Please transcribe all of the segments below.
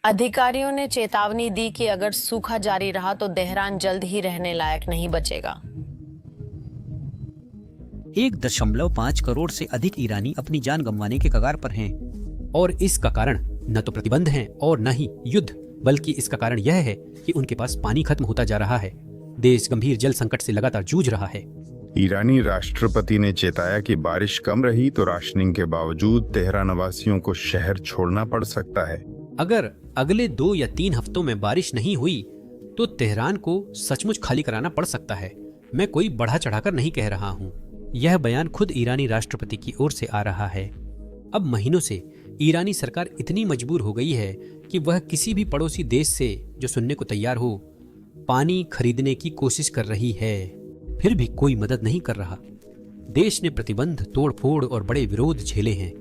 अधिकारियों ने चेतावनी दी कि अगर सूखा जारी रहा तो तेहरान जल्द ही रहने लायक नहीं बचेगा। 1.5 करोड़ से अधिक ईरानी अपनी जान गंवाने के कगार पर हैं। और इसका कारण न तो प्रतिबंध हैं और न ही युद्ध, बल्कि इसका कारण यह है कि उनके पास पानी खत्म होता जा रहा है। देश गंभीर जल संकट से लगातार जूझ रहा है। ईरानी राष्ट्रपति ने चेताया कि बारिश कम रही तो राशनिंग के बावजूद तेहरान वासियों को शहर छोड़ना पड़ सकता है। अगर अगले 2 या 3 हफ्तों में बारिश नहीं हुई तो तेहरान को सचमुच खाली कराना पड़ सकता है। मैं कोई बढ़ा चढ़ाकर नहीं कह रहा हूँ। यह बयान खुद ईरानी राष्ट्रपति की ओर से आ रहा है। अब महीनों से ईरानी सरकार इतनी मजबूर हो गई है कि वह किसी भी पड़ोसी देश से जो सुनने को तैयार हो पानी खरीदने की कोशिश कर रही है, फिर भी कोई मदद नहीं कर रहा। देश ने प्रतिबंध, तोड़फोड़ और बड़े विरोध झेले हैं,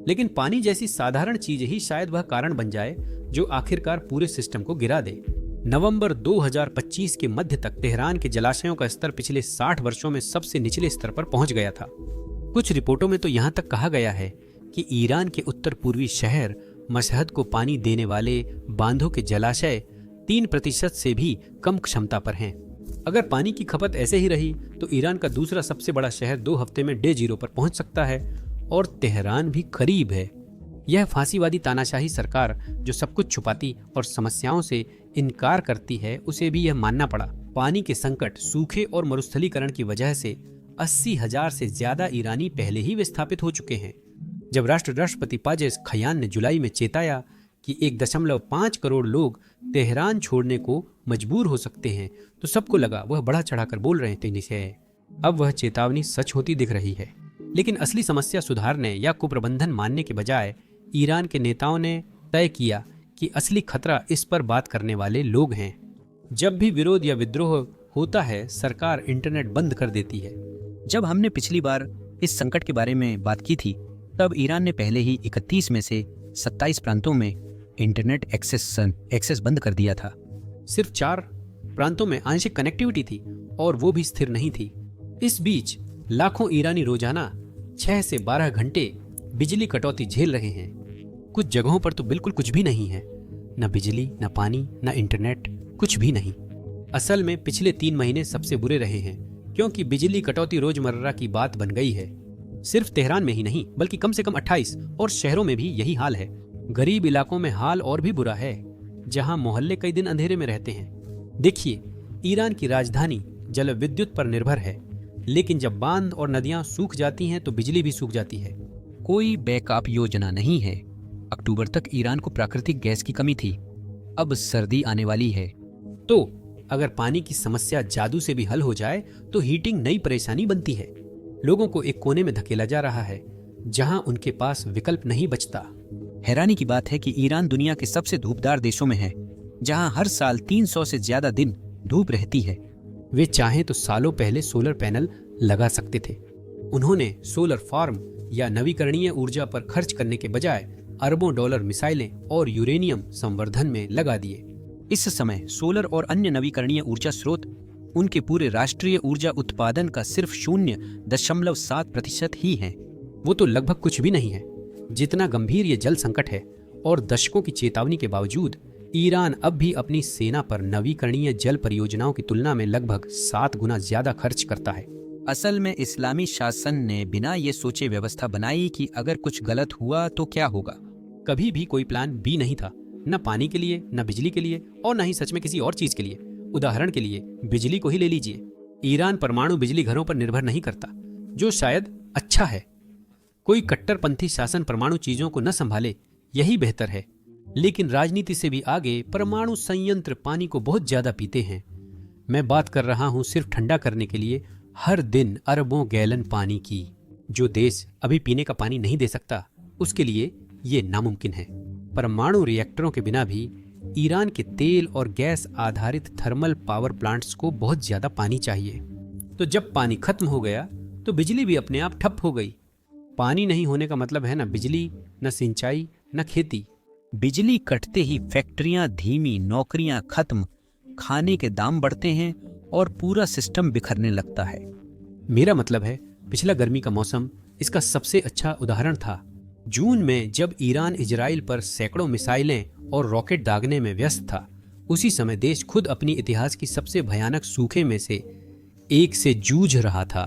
लेकिन पानी जैसी साधारण चीज ही शायद वह कारण बन जाए जो आखिरकार पूरे सिस्टम को गिरा दे। नवंबर 2025 के मध्य तक तेहरान के जलाशयों का स्तर पिछले 60 वर्षों में सबसे निचले स्तर पर पहुंच गया था। कुछ रिपोर्टों में तो यहां तक कहा गया है कि ईरान के उत्तर पूर्वी शहर मशहद को पानी देने वाले बांधों के जलाशय 3% से भी कम क्षमता पर हैं। अगर पानी की खपत ऐसे ही रही तो ईरान का दूसरा सबसे बड़ा शहर 2 हफ्ते में डे जीरो पर पहुंच सकता है और तेहरान भी करीब है। यह फांसीवादी तानाशाही सरकार जो सब कुछ छुपाती और समस्याओं से इनकार करती है, उसे भी यह मानना पड़ा। पानी के संकट, सूखे और मरुस्थलीकरण की वजह से 80,000 से ज्यादा ईरानी पहले ही विस्थापित हो चुके हैं। जब राष्ट्रपति पाजेस खयान ने जुलाई में चेताया कि 1.5 करोड़ लोग तेहरान छोड़ने को मजबूर हो सकते हैं तो सबको लगा वह बढ़ा चढ़ाकर बोल रहे थे निश्चय। अब वह चेतावनी सच होती दिख रही है। लेकिन असली समस्या सुधारने या कुप्रबंधन मानने के बजाय ईरान के नेताओं ने तय किया कि असली खतरा इस पर बात करने वाले लोग हैं। जब भी विरोध या विद्रोह होता है, सरकार इंटरनेट बंद कर देती है। जब हमने पिछली बार इस संकट के बारे में बात की थी तब ईरान ने पहले ही 31 में से 27 प्रांतों में इंटरनेट एक्सेस बंद कर दिया था। सिर्फ 4 प्रांतों में आंशिक कनेक्टिविटी थी और वो भी स्थिर नहीं थी। इस बीच लाखों ईरानी रोजाना 6 से 12 घंटे बिजली कटौती झेल रहे हैं। कुछ जगहों पर तो बिल्कुल कुछ भी नहीं है, न बिजली, न पानी, न इंटरनेट, कुछ भी नहीं। असल में पिछले 3 महीने सबसे बुरे रहे हैं क्योंकि बिजली कटौती रोजमर्रा की बात बन गई है। सिर्फ तेहरान में ही नहीं बल्कि कम से कम 28 और शहरों में भी यही हाल है। गरीब इलाकों में हाल और भी बुरा है जहां मोहल्ले कई दिन अंधेरे में रहते हैं। देखिए, ईरान की राजधानी जल विद्युत पर निर्भर है, लेकिन जब बांध और नदियां सूख जाती हैं तो बिजली भी सूख जाती है। कोई बैकअप योजना नहीं है। अक्टूबर तक ईरान को प्राकृतिक गैस की कमी थी, अब सर्दी आने वाली है। तो अगर पानी की समस्या जादू से भी हल हो जाए तो हीटिंग नई परेशानी बनती है। लोगों को एक कोने में धकेला जा रहा है जहां उनके पास विकल्प नहीं बचता। हैरानी की बात है कि ईरान दुनिया के सबसे धूपदार देशों में है, जहां हर साल 300 से ज्यादा दिन धूप रहती है। वे चाहें तो सालों पहले सोलर पैनल लगा सकते थे। उन्होंने सोलर फार्म या नवीकरणीय ऊर्जा पर खर्च करने के बजाय अरबों डॉलर मिसाइलें और यूरेनियम संवर्धन में लगा दिए। इस समय सोलर और अन्य नवीकरणीय ऊर्जा स्रोत उनके पूरे राष्ट्रीय ऊर्जा उत्पादन का सिर्फ 0.7% ही है। वो तो लगभग कुछ भी नहीं है। जितना गंभीर ये जल संकट है और दशकों की चेतावनी के बावजूद ईरान अब भी अपनी सेना पर नवीकरणीय जल परियोजनाओं की तुलना में लगभग 7 गुना ज्यादा खर्च करता है। असल में इस्लामी शासन ने बिना ये सोचे व्यवस्था बनाई कि अगर कुछ गलत हुआ तो क्या होगा। कभी भी कोई प्लान बी नहीं था, न पानी के लिए, न बिजली के लिए और न ही सच में किसी और चीज के लिए। उदाहरण के लिए बिजली को ही ले लीजिए। ईरान परमाणु बिजली घरों पर निर्भर नहीं करता, जो शायद अच्छा है। कोई कट्टरपंथी शासन परमाणु चीजों को न संभाले, यही बेहतर है। लेकिन राजनीति से भी आगे परमाणु संयंत्र पानी को बहुत ज्यादा पीते हैं। मैं बात कर रहा हूं सिर्फ ठंडा करने के लिए हर दिन अरबों गैलन पानी की। जो देश अभी पीने का पानी नहीं दे सकता, उसके लिए ये नामुमकिन है। परमाणु रिएक्टरों के बिना भी ईरान के तेल और गैस आधारित थर्मल पावर प्लांट्स को बहुत ज्यादा पानी चाहिए। तो जब पानी खत्म हो गया तो बिजली भी अपने आप ठप हो गई। पानी नहीं होने का मतलब है न बिजली, न सिंचाई, न खेती। बिजली कटते ही फैक्ट्रियां धीमी, नौकरियां खत्म, खाने के दाम बढ़ते हैं और पूरा सिस्टम बिखरने लगता है। मेरा मतलब है, पिछला गर्मी का मौसम इसका सबसे अच्छा उदाहरण था। जून में जब ईरान इजराइल पर सैकड़ों मिसाइलें और रॉकेट दागने में व्यस्त था, उसी समय देश खुद अपनी इतिहास की सबसे भयानक सूखे में से एक से जूझ रहा था।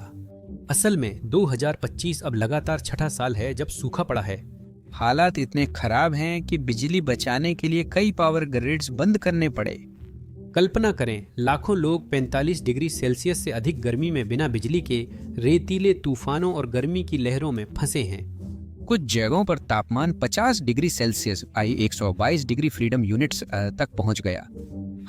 असल में 2025 अब लगातार छठा साल है जब सूखा पड़ा है। हालात इतने खराब हैं कि बिजली बचाने के लिए कई पावर ग्रिड्स बंद करने पड़े। कल्पना करें, लाखों लोग 45 डिग्री सेल्सियस से अधिक गर्मी में बिना बिजली के रेतीले तूफानों और गर्मी की लहरों में फंसे हैं। कुछ जगहों पर तापमान 50 degree Celsius 122 degree freedom units तक पहुंच गया।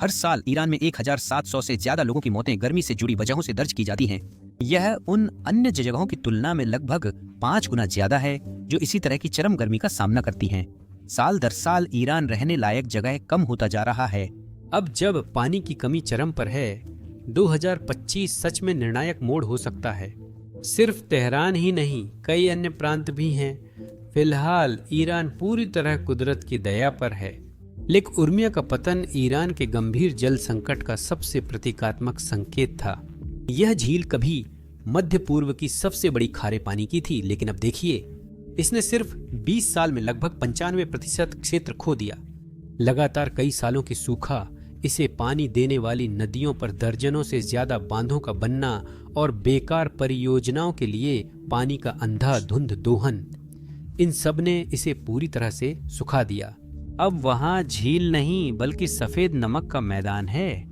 हर साल ईरान में 1700 से ज्यादा लोगों की मौतें गर्मी से जुड़ी वजहों से दर्ज की जाती हैं। यह उन अन्य जगहों की तुलना में लगभग 5 गुना ज्यादा है जो इसी तरह की चरम गर्मी का सामना करती हैं। साल दर साल ईरान रहने लायक जगह कम होता जा रहा है। अब जब पानी की कमी चरम पर है, 2025 सच में निर्णायक मोड़ हो सकता है। सिर्फ तेहरान ही नहीं, कई अन्य प्रांत भी हैं। फिलहाल ईरान पूरी तरह कुदरत की दया पर है। लेक उर्मिया का पतन ईरान के गंभीर जल संकट का सबसे प्रतीकात्मक संकेत था। यह झील कभी मध्य पूर्व की सबसे बड़ी खारे पानी की थी, लेकिन अब देखिए, इसने सिर्फ 20 साल में लगभग 95% क्षेत्र खो दिया। लगातार कई सालों की सूखा, इसे पानी देने वाली नदियों पर दर्जनों से ज्यादा बांधों का बनना और बेकार परियोजनाओं के लिए पानी का अंधाधुंध दोहन, इन सब ने इसे पूरी तरह से सुखा दिया। अब वहाँ झील नहीं बल्कि सफेद नमक का मैदान है।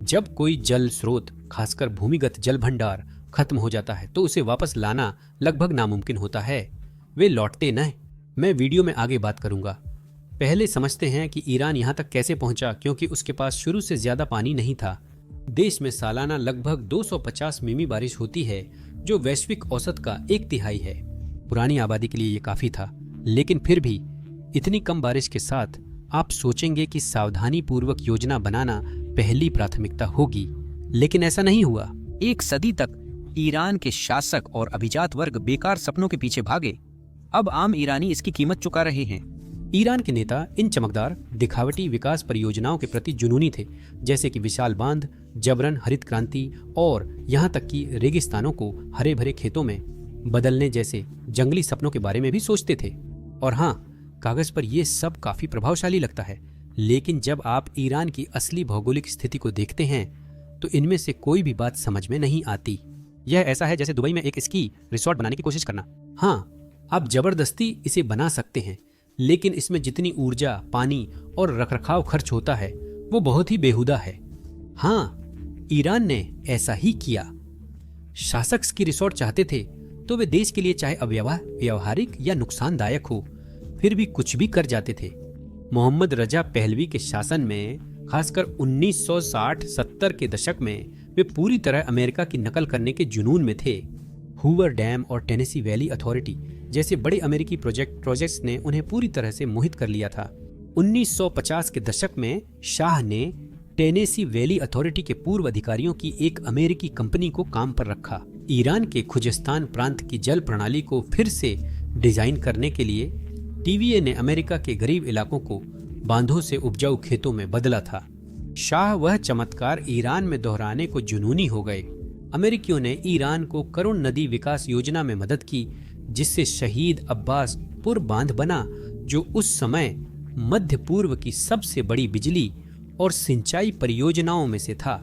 जब कोई जल स्रोत, खासकर भूमिगत जल भंडार, खत्म हो जाता है तो उसे वापस लाना लगभग नामुमकिन होता है। वे लौटते न। मैं वीडियो में आगे बात करूंगा। पहले समझते हैं कि ईरान यहाँ तक कैसे पहुंचा, क्योंकि उसके पास शुरू से ज्यादा पानी नहीं था। देश में सालाना लगभग 250 मिमी बारिश होती है, जो वैश्विक औसत का 1/3 है। पुरानी आबादी के लिए ये काफी था, लेकिन फिर भी इतनी कम बारिश के साथ आप सोचेंगे कि सावधानी पूर्वक योजना बनाना पहली प्राथमिकता होगी, लेकिन ऐसा नहीं हुआ। एक सदी तक ईरान के शासक और अभिजात वर्ग बेकार सपनों के पीछे भागे। अब आम ईरानी इसकी कीमत चुका रहे हैं। ईरान के नेता इन चमकदार, दिखावटी विकास परियोजनाओं के प्रति जुनूनी थे, जैसे कि विशाल बांध, जबरन हरित क्रांति और यहाँ तक कि रेगिस्तानों को हरे भरे खेतों में बदलने जैसे जंगली सपनों के बारे में भी सोचते थे। और हाँ, कागज पर यह सब काफी प्रभावशाली लगता है, लेकिन जब आप ईरान की असली भौगोलिक स्थिति को देखते हैं तो इनमें से कोई भी बात समझ में नहीं आती। यह ऐसा है जैसे दुबई में एक स्की रिसोर्ट बनाने की कोशिश करना। हाँ, आप जबरदस्ती इसे बना सकते हैं, लेकिन इसमें जितनी ऊर्जा, पानी और रखरखाव खर्च होता है वो बहुत ही बेहुदा है। हाँ, ईरान ने ऐसा ही किया। शासक स्की रिसोर्ट चाहते थे तो वे देश के लिए चाहे अव्यावहारिक या नुकसानदायक हो, फिर भी कुछ भी कर जाते थे। मोहम्मद रजा पहलवी के शासन में, खासकर 1960-70 के दशक में, वे पूरी तरह अमेरिका की नकल करने के जुनून में थे। हूवर डैम और टेनेसी वैली अथॉरिटी जैसे बड़े अमेरिकी प्रोजेक्ट्स ने उन्हें पूरी तरह से मोहित कर लिया था। 1950 के दशक में शाह ने टेनेसी वैली अथॉरिटी के पूर्व अधिकारियों की एक अमेरिकी कंपनी को काम पर रखा। ईरान के खुजेस्तान प्रांत की जल प्रणाली को फिर से डिजाइन करने के लिए टीवीए ने अमेरिका के गरीब इलाकों को बांधों से उपजाऊ खेतों में बदला था। शाह वह चमत्कार ईरान में दोहराने को जुनूनी हो गए। अमेरिकियों ने ईरान को करुण नदी विकास योजना में मदद की, जिससे शहीद अब्बास पुर बांध बना, जो उस समय मध्य पूर्व की सबसे बड़ी बिजली और सिंचाई परियोजनाओं में से था।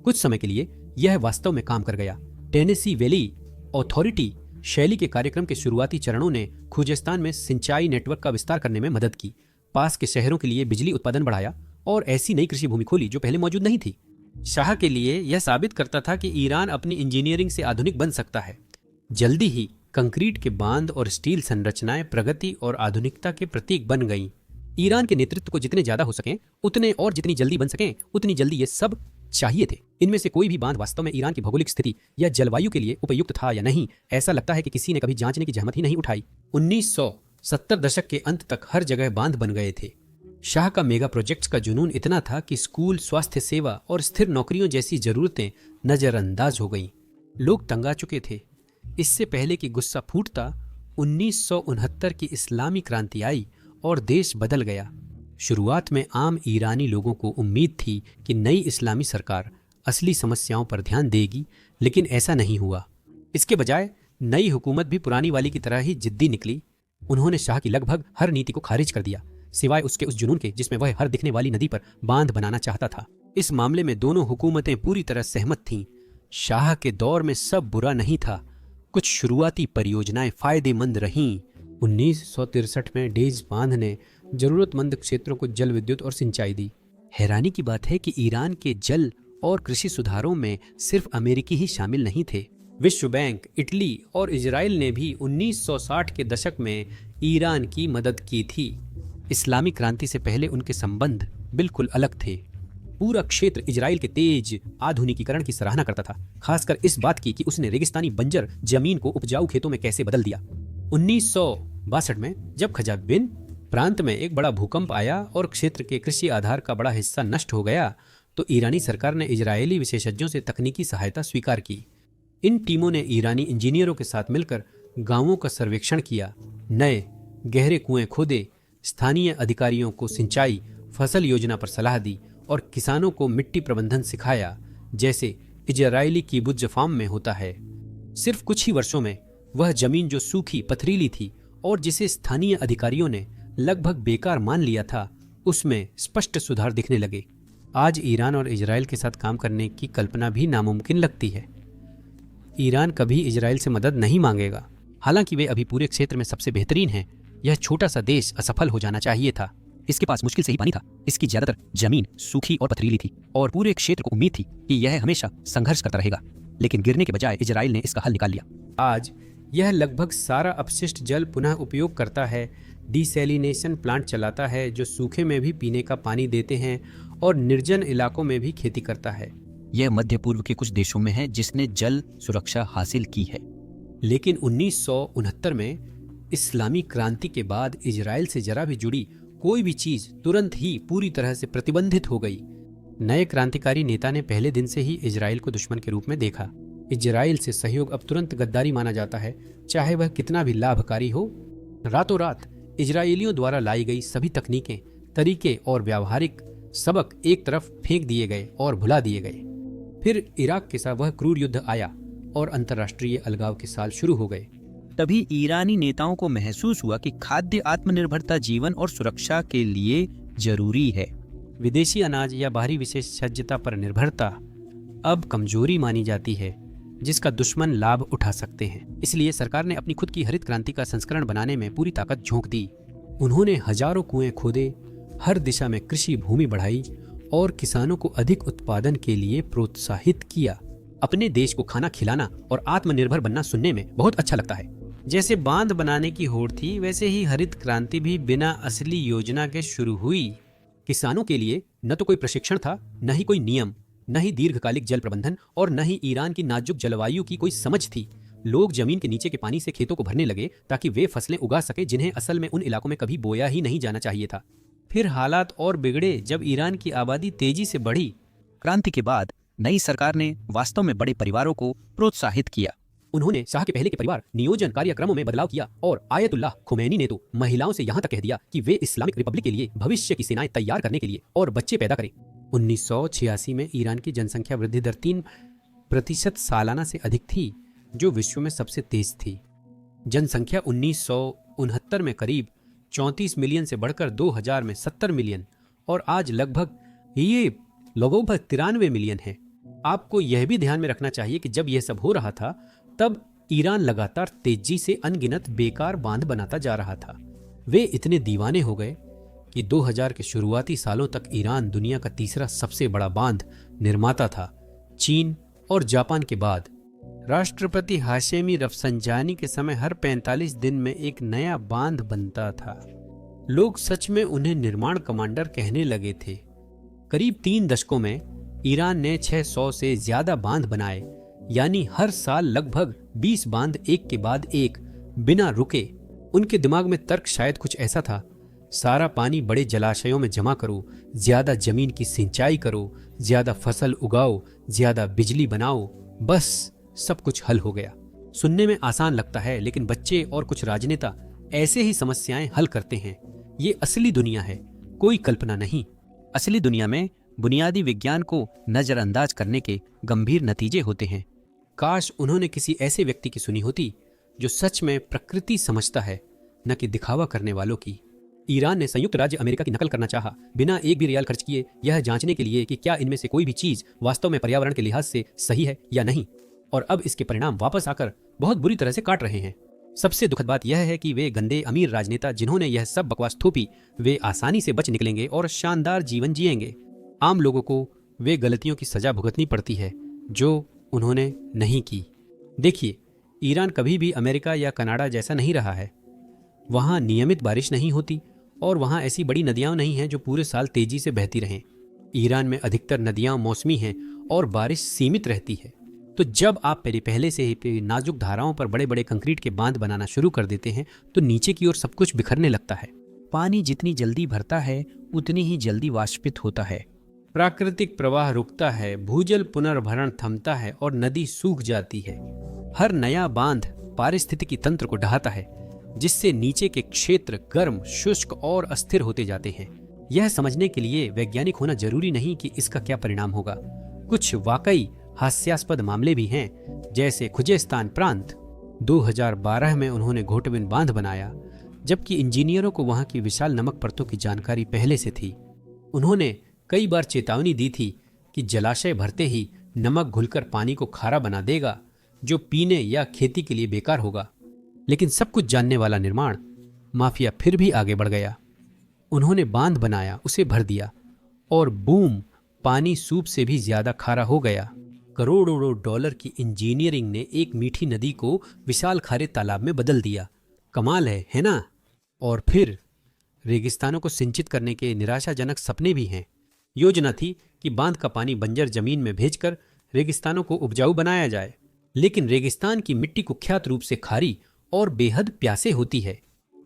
कुछ समय के लिए यह वास्तव में काम कर गया। टेनेसी वैली अथॉरिटी शैली के कार्यक्रम के शुरुआती चरणों ने खुजेस्तान में सिंचाई नेटवर्क का विस्तार करने में मदद की, पास के शहरों के लिए बिजली उत्पादन बढ़ाया और ऐसी नई कृषि भूमि खोली जो पहले मौजूद नहीं थी। शाह के लिए यह साबित करता था कि ईरान अपनी इंजीनियरिंग से आधुनिक बन सकता है। जल्दी ही कंक्रीट के बांध और स्टील संरचनाएं प्रगति और आधुनिकता के प्रतीक बन गईं। ईरान के नेतृत्व को जितने ज्यादा हो सकें उतने और जितनी जल्दी बन सकें उतनी जल्दी ये सब चाहिए थे। इनमें से कोई भी बांध वास्तव में ईरान की भौगोलिक स्थिति या जलवायु के लिए उपयुक्त था या नहीं, ऐसा लगता है कि किसी ने कभी जांचने की जहमत ही नहीं उठाई। 1970 दशक के अंत तक हर जगह बांध बन गए थे। शाह का मेगा प्रोजेक्ट्स का जुनून इतना था कि स्कूल, स्वास्थ्य सेवा और स्थिर नौकरियों जैसी जरूरतें नजरअंदाज हो गईं। लोग तंग आ चुके थे। इससे पहले कि गुस्सा फूटता, 1969 की इस्लामी क्रांति आई और देश बदल गया। शुरुआत में आम ईरानी लोगों को उम्मीद थी कि नई इस्लामी सरकार असली समस्याओं पर ध्यान देगी, लेकिन ऐसा नहीं हुआ। इसके बजाय नई हुकूमत भी पुरानी वाली की तरह ही जिद्दी निकली। उन्होंने शाह की लगभग हर नीति को खारिज कर दिया। सिवाय उसके उस जुनून के जिसमें वह हर दिखने वाली नदी पर बांध बनाना चाहता था। इस मामले में दोनों हुकूमतें पूरी तरह सहमत थीं। शाह के दौर में सब बुरा नहीं था, कुछ शुरुआती परियोजनाएं फायदेमंद रहीं। 1963 में डेज बांध ने जरूरतमंद क्षेत्रों को जल विद्युत और सिंचाई दी। हैरानी की बात है कि ईरान के जल और कृषि सुधारों में सिर्फ अमेरिकी ही शामिल नहीं थे। विश्व बैंक, इटली और इजराइल ने भी 1960 के दशक में ईरान की मदद की थी। इस्लामिक क्रांति से पहले उनके संबंध बिल्कुल अलग थे। पूरा क्षेत्र इजराइल के तेज आधुनिकीकरण की सराहना करता था, खासकर इस बात की कि उसने रेगिस्तानी बंजर जमीन को उपजाऊ खेतों में कैसे बदल दिया। 1962 में जब खजाबिन प्रांत में एक बड़ा भूकंप आया और क्षेत्र के कृषि आधार का बड़ा हिस्सा नष्ट हो गया, तो ईरानी सरकार ने इजरायली विशेषज्ञों से तकनीकी सहायता स्वीकार की। इन टीमों ने ईरानी इंजीनियरों के साथ मिलकर गांवों का सर्वेक्षण किया, नए गहरे कुएं खोदे, स्थानीय अधिकारियों को सिंचाई, फसल योजना पर सलाह दी और किसानों को मिट्टी प्रबंधन सिखाया, जैसे इजरायली कीबुत्ज फार्म में होता है। सिर्फ कुछ ही वर्षों में वह जमीन जो सूखी पथरीली थी और जिसे स्थानीय अधिकारियों ने लगभग बेकार मान लिया था, उसमें स्पष्ट सुधार दिखने लगे। आज ईरान और इजराइल के साथ काम करने की कल्पना भी नामुमकिन लगती है। ईरान कभी इजराइल से मदद नहीं मांगेगा, हालांकि वे अभी पूरे क्षेत्र में सबसे बेहतरीन हैं। यह छोटा सा देश असफल हो जाना चाहिए था। इसके पास मुश्किल से ही पानी था, इसकी ज्यादातर जमीन सूखी और पथरीली थी और पूरे क्षेत्र को उम्मीद थी कि यह हमेशा संघर्ष करता रहेगा, लेकिन गिरने के बजाय इजराइल ने इसका हल निकाल लिया। आज यह लगभग सारा अपशिष्ट जल पुनः उपयोग करता है, डिसैलिनेशन प्लांट चलाता है जो सूखे में भी पीने का पानी देते हैं और निर्जन इलाकों में भी खेती करता है। यह मध्य पूर्व के कुछ देशों में है जिसने जल सुरक्षा हासिल की है। लेकिन 1969 में इस्लामी क्रांति के बाद इजराइल से जरा भी जुड़ी कोई भी चीज तुरंत ही पूरी तरह से प्रतिबंधित हो गई। नए क्रांतिकारी नेता ने पहले दिन से ही इजराइल को दुश्मन के रूप में देखा। इजराइल से सहयोग अब तुरंत गद्दारी माना जाता है, चाहे वह कितना भी लाभकारी हो। रातों रात इजरायलियों द्वारा लाई गई सभी तकनीकें, तरीके और व्यावहारिक सबक एक तरफ फेंक दिए गए और भुला दिए गए। फिर इराक के साथ वह क्रूर युद्ध आया और अंतर्राष्ट्रीय अलगाव के साल शुरू हो गए। तभी ईरानी नेताओं को महसूस हुआ कि खाद्य आत्मनिर्भरता जीवन और सुरक्षा के लिए जरूरी है। विदेशी अनाज या बाहरी विशेषज्ञता पर निर्भरता अब कमजोरी मानी जाती है जिसका दुश्मन लाभ उठा सकते हैं। इसलिए सरकार ने अपनी खुद की हरित क्रांति का संस्करण बनाने में पूरी ताकत झोंक दी। उन्होंने हजारों कुएं खोदे, हर दिशा में कृषि भूमि बढ़ाई और किसानों को अधिक उत्पादन के लिए प्रोत्साहित किया। अपने देश को खाना खिलाना और आत्मनिर्भर बनना सुनने में बहुत अच्छा लगता है। जैसे बांध बनाने की होड़ थी, वैसे ही हरित क्रांति भी बिना असली योजना के शुरू हुई। किसानों के लिए न तो कोई प्रशिक्षण था, न ही कोई नियम, न ही दीर्घकालिक जल प्रबंधन और न ही ईरान की नाजुक जलवायु की कोई समझ थी। लोग जमीन के नीचे के पानी से खेतों को भरने लगे ताकि वे फसलें उगा सके जिन्हें असल में उन इलाकों में कभी बोया ही नहीं जाना चाहिए था। फिर हालात और बिगड़े जब ईरान की आबादी तेजी से बढ़ी। क्रांति के बाद नई सरकार ने वास्तव में बड़े परिवारों को प्रोत्साहित किया। उन्होंने शाह के पहले के परिवार नियोजन कार्यक्रमों में बदलाव किया और आयतुल्लाह खुमैनी ने तो महिलाओं से यहाँ तक कह दिया कि वे इस्लामिक रिपब्लिक के लिए भविष्य की सेनाएं तैयार करने के लिए और बच्चे पैदा करें। 1986 में ईरान की जनसंख्या वृद्धि दर 3% सालाना से अधिक थी, जो विश्व में सबसे तेज थी। जनसंख्या 1969 में करीब 34 मिलियन से बढ़कर 2000 में 70 मिलियन और आज लगभग 93 मिलियन है। आपको यह भी ध्यान में रखना चाहिए कि जब यह सब हो रहा था तब ईरान लगातार तेजी से अनगिनत बेकार बांध बनाता जा रहा था। वे इतने दीवाने हो गए कि 2000 के शुरुआती सालों तक ईरान दुनिया का तीसरा सबसे बड़ा बांध निर्माता था, चीन और जापान के बाद। राष्ट्रपति हाशेमी रफसंजानी के समय हर 45 दिन में एक नया बांध बनता था। लोग सच में उन्हें निर्माण कमांडर कहने लगे थे। करीब 3 दशकों में ईरान ने 600 से ज्यादा बांध बनाए, यानी हर साल लगभग 20 बांध एक के बाद एक बिना रुके। उनके दिमाग में तर्क शायद कुछ ऐसा था, सारा पानी बड़े जलाशयों में जमा करो, ज्यादा जमीन की सिंचाई करो, ज्यादा फसल उगाओ, ज्यादा बिजली बनाओ, बस सब कुछ हल हो गया। सुनने में आसान लगता है, लेकिन बच्चे और कुछ राजनेता ऐसे ही समस्याएं हल करते हैं। ये असली दुनिया है, कोई कल्पना नहीं। असली दुनिया में बुनियादी विज्ञान को नजरअंदाज करने के गंभीर नतीजे होते हैं। काश उन्होंने किसी ऐसे व्यक्ति की सुनी होती जो सच में प्रकृति समझता है, न कि दिखावा करने वालों की। ईरान ने संयुक्त राज्य अमेरिका की नकल करना चाहा, बिना एक भी रियाल खर्च किए, यह जांचने के लिए कि क्या इनमें से कोई भी चीज वास्तव में पर्यावरण के लिहाज से सही है या नहीं। और अब इसके परिणाम वापस आकर बहुत बुरी तरह से काट रहे हैं। सबसे दुखद बात यह है कि वे गंदे अमीर राजनेता जिन्होंने यह सब बकवास थोपी, वे आसानी से बच निकलेंगे और शानदार जीवन जिएंगे। आम लोगों को वे गलतियों की सजा भुगतनी पड़ती है जो उन्होंने नहीं की। देखिए, ईरान कभी भी अमेरिका या कनाडा जैसा नहीं रहा है। वहाँ नियमित बारिश नहीं होती और वहाँ ऐसी बड़ी नदियाँ नहीं हैं जो पूरे साल तेजी से बहती रहें। ईरान में अधिकतर नदियाँ मौसमी हैं और बारिश सीमित रहती है। तो जब आप पहले से ही नाजुक धाराओं पर बड़े बड़े कंक्रीट के बांध बनाना शुरू कर देते हैं तो नीचे की ओर सब कुछ बिखरने लगता है। पानी जितनी जल्दी भरता है उतनी ही जल्दी वाष्पित होता है। प्राकृतिक प्रवाह रुकता है, भूजल पुनर्भरण थमता है और नदी सूख जाती है। हर नया बांध पारिस्थितिकी तंत्र को ढहाता है, जिससे नीचे के क्षेत्र गर्म, शुष्क और अस्थिर होते जाते हैं। यह समझने के लिए वैज्ञानिक होना जरूरी नहीं कि इसका क्या परिणाम होगा। कुछ वाकई हास्यास्पद मामले भी हैं, जैसे खुजेस्तान प्रांत। 2012 में उन्होंने घोटविन बांध बनाया, जबकि इंजीनियरों को वहां की विशाल नमक परतों की जानकारी पहले से थी। उन्होंने कई बार चेतावनी दी थी कि जलाशय भरते ही नमक घुलकर पानी को खारा बना देगा, जो पीने या खेती के लिए बेकार होगा। लेकिन सब कुछ जानने वाला निर्माण माफिया फिर भी आगे बढ़ गया। उन्होंने बांध बनाया, उसे भर दिया और बूम, पानी सूप से भी ज्यादा खारा हो गया। करोड़ों डॉलर की इंजीनियरिंग ने एक मीठी नदी को विशाल खारे तालाब में बदल दिया। कमाल है ना? और फिर रेगिस्तानों को सिंचित करने के निराशाजनक सपने भी हैं। योजना थी कि बांध का पानी बंजर जमीन में भेजकर रेगिस्तानों को उपजाऊ बनाया जाए, लेकिन रेगिस्तान की मिट्टी कुख्यात रूप से खारी और बेहद प्यासे होती है।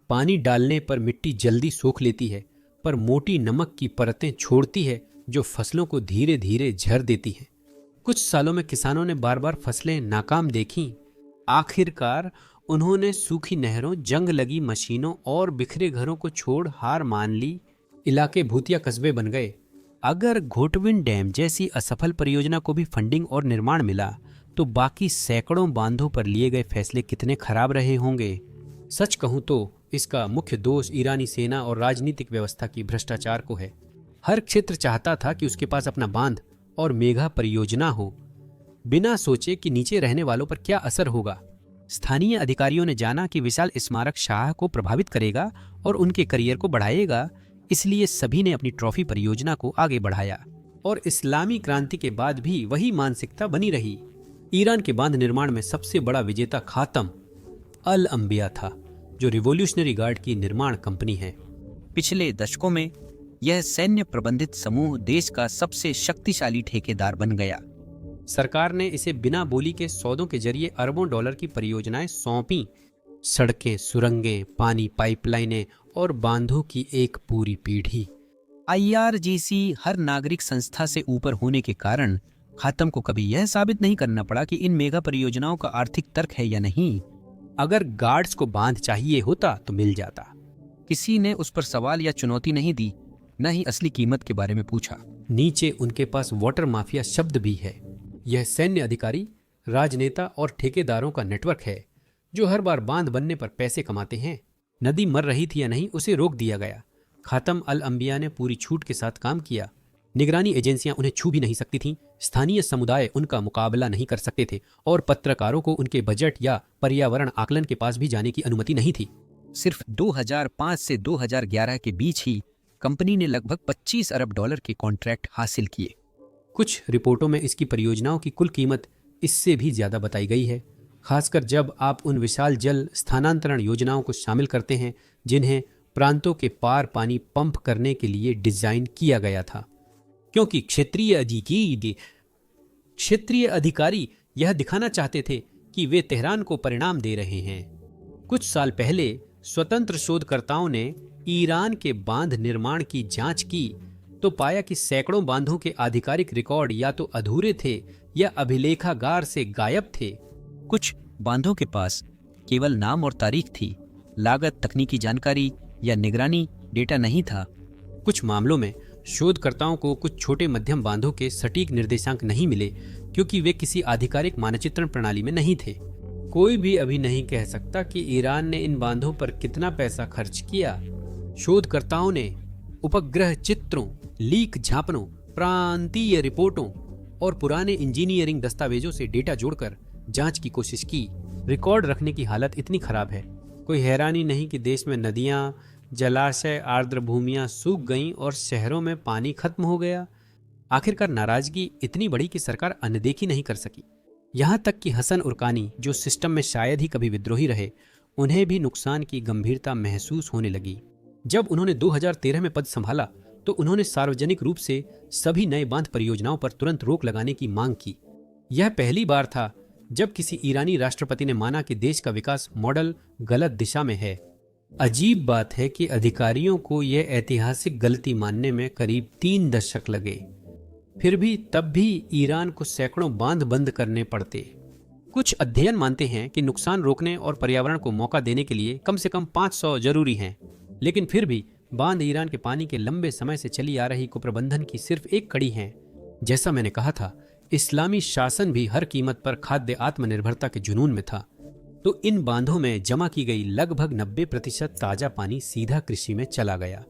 पानी डालने पर मिट्टी जल्दी सोख लेती है, पर मोटी नमक की परतें छोड़ती है जो फसलों को धीरे धीरे झर देती हैं। कुछ सालों में किसानों ने बार बार फसलें नाकाम देखीं। आखिरकार उन्होंने सूखी नहरों, जंग लगी मशीनों और बिखरे घरों को छोड़ हार मान ली। इलाके भूतिया कस्बे बन गए। अगर घोटविन डैम जैसी असफल परियोजना को भी फंडिंग और निर्माण मिला तो बाकी सैकड़ों बांधों पर लिए गए फैसले कितने खराब रहे होंगे। सच कहूं तो इसका मुख्य दोष ईरानी सेना और राजनीतिक व्यवस्था की भ्रष्टाचार को है। हर क्षेत्र चाहता था कि उसके पास अपना बांध और मेगा परियोजना हो, बिना सोचे कि नीचे रहने वालों पर क्या असर होगा। स्थानीय अधिकारियों ने जाना कि विशाल स्मारक शाह को प्रभावित करेगा और उनके करियर को बढ़ाएगा, इसलिए सभी ने अपनी ट्रॉफी परियोजना को आगे बढ़ाया। और इस्लामी क्रांति के बाद भी वही मानसिकता बनी रही। ईरान के बांध निर्माण में सबसे बड़ा विजेता खातम अल अंबिया था, जो रिवॉल्यूशनरी गार्ड की निर्माण कंपनी है। पिछले दशकों में यह सैन्य प्रबंधित समूह देश का सबसे शक्तिशाली ठेकेदार बन गया। सरकार ने इसे बिना बोली के सौदों के जरिए अरबों डॉलर की परियोजनाएं सौंपी। सड़कें, सुरंगें, पानी पाइपलाइनें और बांधों की एक पूरी पीढ़ी। IRGC हर नागरिक संस्था से ऊपर होने के कारण खातम को कभी यह साबित नहीं करना पड़ा कि इन मेगा परियोजनाओं का आर्थिक तर्क है या नहीं। अगर गार्ड्स को बांध चाहिए होता तो मिल जाता। किसी ने उस पर सवाल या चुनौती नहीं दी, न ही असली कीमत के बारे में पूछा। नीचे उनके पास वाटर माफिया शब्द भी है। यह सैन्य अधिकारी, राजनेता और ठेकेदारों का नेटवर्क है जो हर बार बांध बनने पर पैसे कमाते हैं। नदी मर रही थी या नहीं, उसे रोक दिया गया। खातम अल अंबिया ने पूरी छूट के साथ काम किया। निगरानी एजेंसियां उन्हें छू भी नहीं सकती थीं, स्थानीय समुदाय उनका मुकाबला नहीं कर सकते थे और पत्रकारों को उनके बजट या पर्यावरण आकलन के पास भी जाने की अनुमति नहीं थी। सिर्फ 2005 से 2011 के बीच ही कंपनी ने लगभग 25 अरब डॉलर के कॉन्ट्रैक्ट हासिल किए। कुछ रिपोर्टों में इसकी परियोजनाओं की कुल कीमत इससे भी ज्यादा बताई गई है, खासकर जब आप उन विशाल जल स्थानांतरण योजनाओं को शामिल करते हैं जिन्हें प्रांतों के पार पानी पंप करने के लिए डिजाइन किया गया था। क्योंकि क्षेत्रीय अधिकारी यह दिखाना चाहते थे कि वे तेहरान को परिणाम दे रहे हैं। कुछ साल पहले स्वतंत्र शोधकर्ताओं ने ईरान के बांध निर्माण की जांच की तो पाया कि सैकड़ों बांधों के आधिकारिक रिकॉर्ड या तो अधूरे थे या अभिलेखागार से गायब थे। कुछ बांधों के पास केवल नाम और तारीख थी, लागत, तकनीकी जानकारी या निगरानी डेटा नहीं था। कुछ मामलों में शोधकर्ताओं को कुछ छोटे मध्यम बांधों के सटीक निर्देशांक नहीं मिले क्योंकि वे किसी आधिकारिक मानचित्रण प्रणाली में नहीं थे। कोई भी अभी नहीं कह सकता कि ईरान ने इन बांधों पर कितना पैसा खर्च किया। शोधकर्ताओं ने उपग्रह चित्रों, लीक झांपनों, प्रांतीय रिपोर्टों और पुराने इंजीनियरिंग दस्तावेजों से डेटा जोड़कर जांच की कोशिश की। रिकॉर्ड रखने की हालत इतनी खराब है, कोई हैरानी नहीं कि देश में नदियां, जलाशय, आर्द्र भूमियां सूख गईं और शहरों में पानी खत्म हो गया। आखिरकार नाराजगी इतनी बड़ी कि सरकार अनदेखी नहीं कर सकी। यहां तक कि हसन उर्कानी, जो सिस्टम में शायद ही कभी विद्रोही रहे, उन्हें भी नुकसान की गंभीरता महसूस होने लगी। जब उन्होंने 2013 में पद संभाला तो उन्होंने सार्वजनिक रूप से सभी नए बांध परियोजनाओं पर तुरंत रोक लगाने की मांग की। यह पहली बार था जब किसी ईरानी राष्ट्रपति ने माना कि देश का विकास मॉडल गलत दिशा में है। अजीब बात है कि अधिकारियों को यह ऐतिहासिक गलती मानने में करीब 3 दशक लगे। फिर भी तब भी ईरान को सैकड़ों बांध बंद करने पड़ते। कुछ अध्ययन मानते हैं कि नुकसान रोकने और पर्यावरण को मौका देने के लिए कम से कम 500 जरूरी हैं, लेकिन फिर भी बांध ईरान के पानी के लंबे समय से चली आ रही कुप्रबंधन की सिर्फ एक कड़ी है। जैसा मैंने कहा था, इस्लामी शासन भी हर कीमत पर खाद्य आत्मनिर्भरता के जुनून में था, तो इन बांधों में जमा की गई लगभग 90% ताजा पानी सीधा कृषि में चला गया।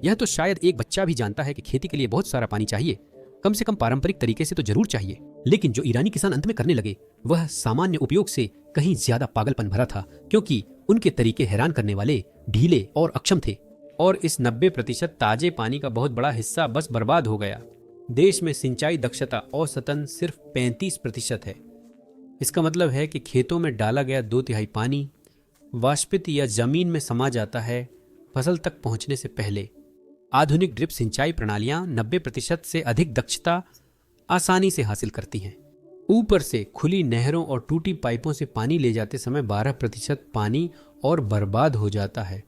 यह तो शायद एक बच्चा भी जानता है कि खेती के लिए बहुत सारा पानी चाहिए, कम से कम पारंपरिक तरीके से तो जरूर चाहिए। लेकिन जो ईरानी किसान अंत में करने लगे वह सामान्य उपयोग से कहीं ज्यादा पागलपन भरा था, क्योंकि उनके तरीके हैरान करने वाले, ढीले और अक्षम थे। और इस 90% ताजे पानी का बहुत बड़ा हिस्सा बस बर्बाद हो गया। देश में सिंचाई दक्षता औसतन सिर्फ 35% है। इसका मतलब है कि खेतों में डाला गया 2/3 पानी वाष्पित या जमीन में समा जाता है फसल तक पहुंचने से पहले। आधुनिक ड्रिप सिंचाई प्रणालियां 90% से अधिक दक्षता आसानी से हासिल करती हैं। ऊपर से खुली नहरों और टूटी पाइपों से पानी ले जाते समय 12% पानी और बर्बाद हो जाता है।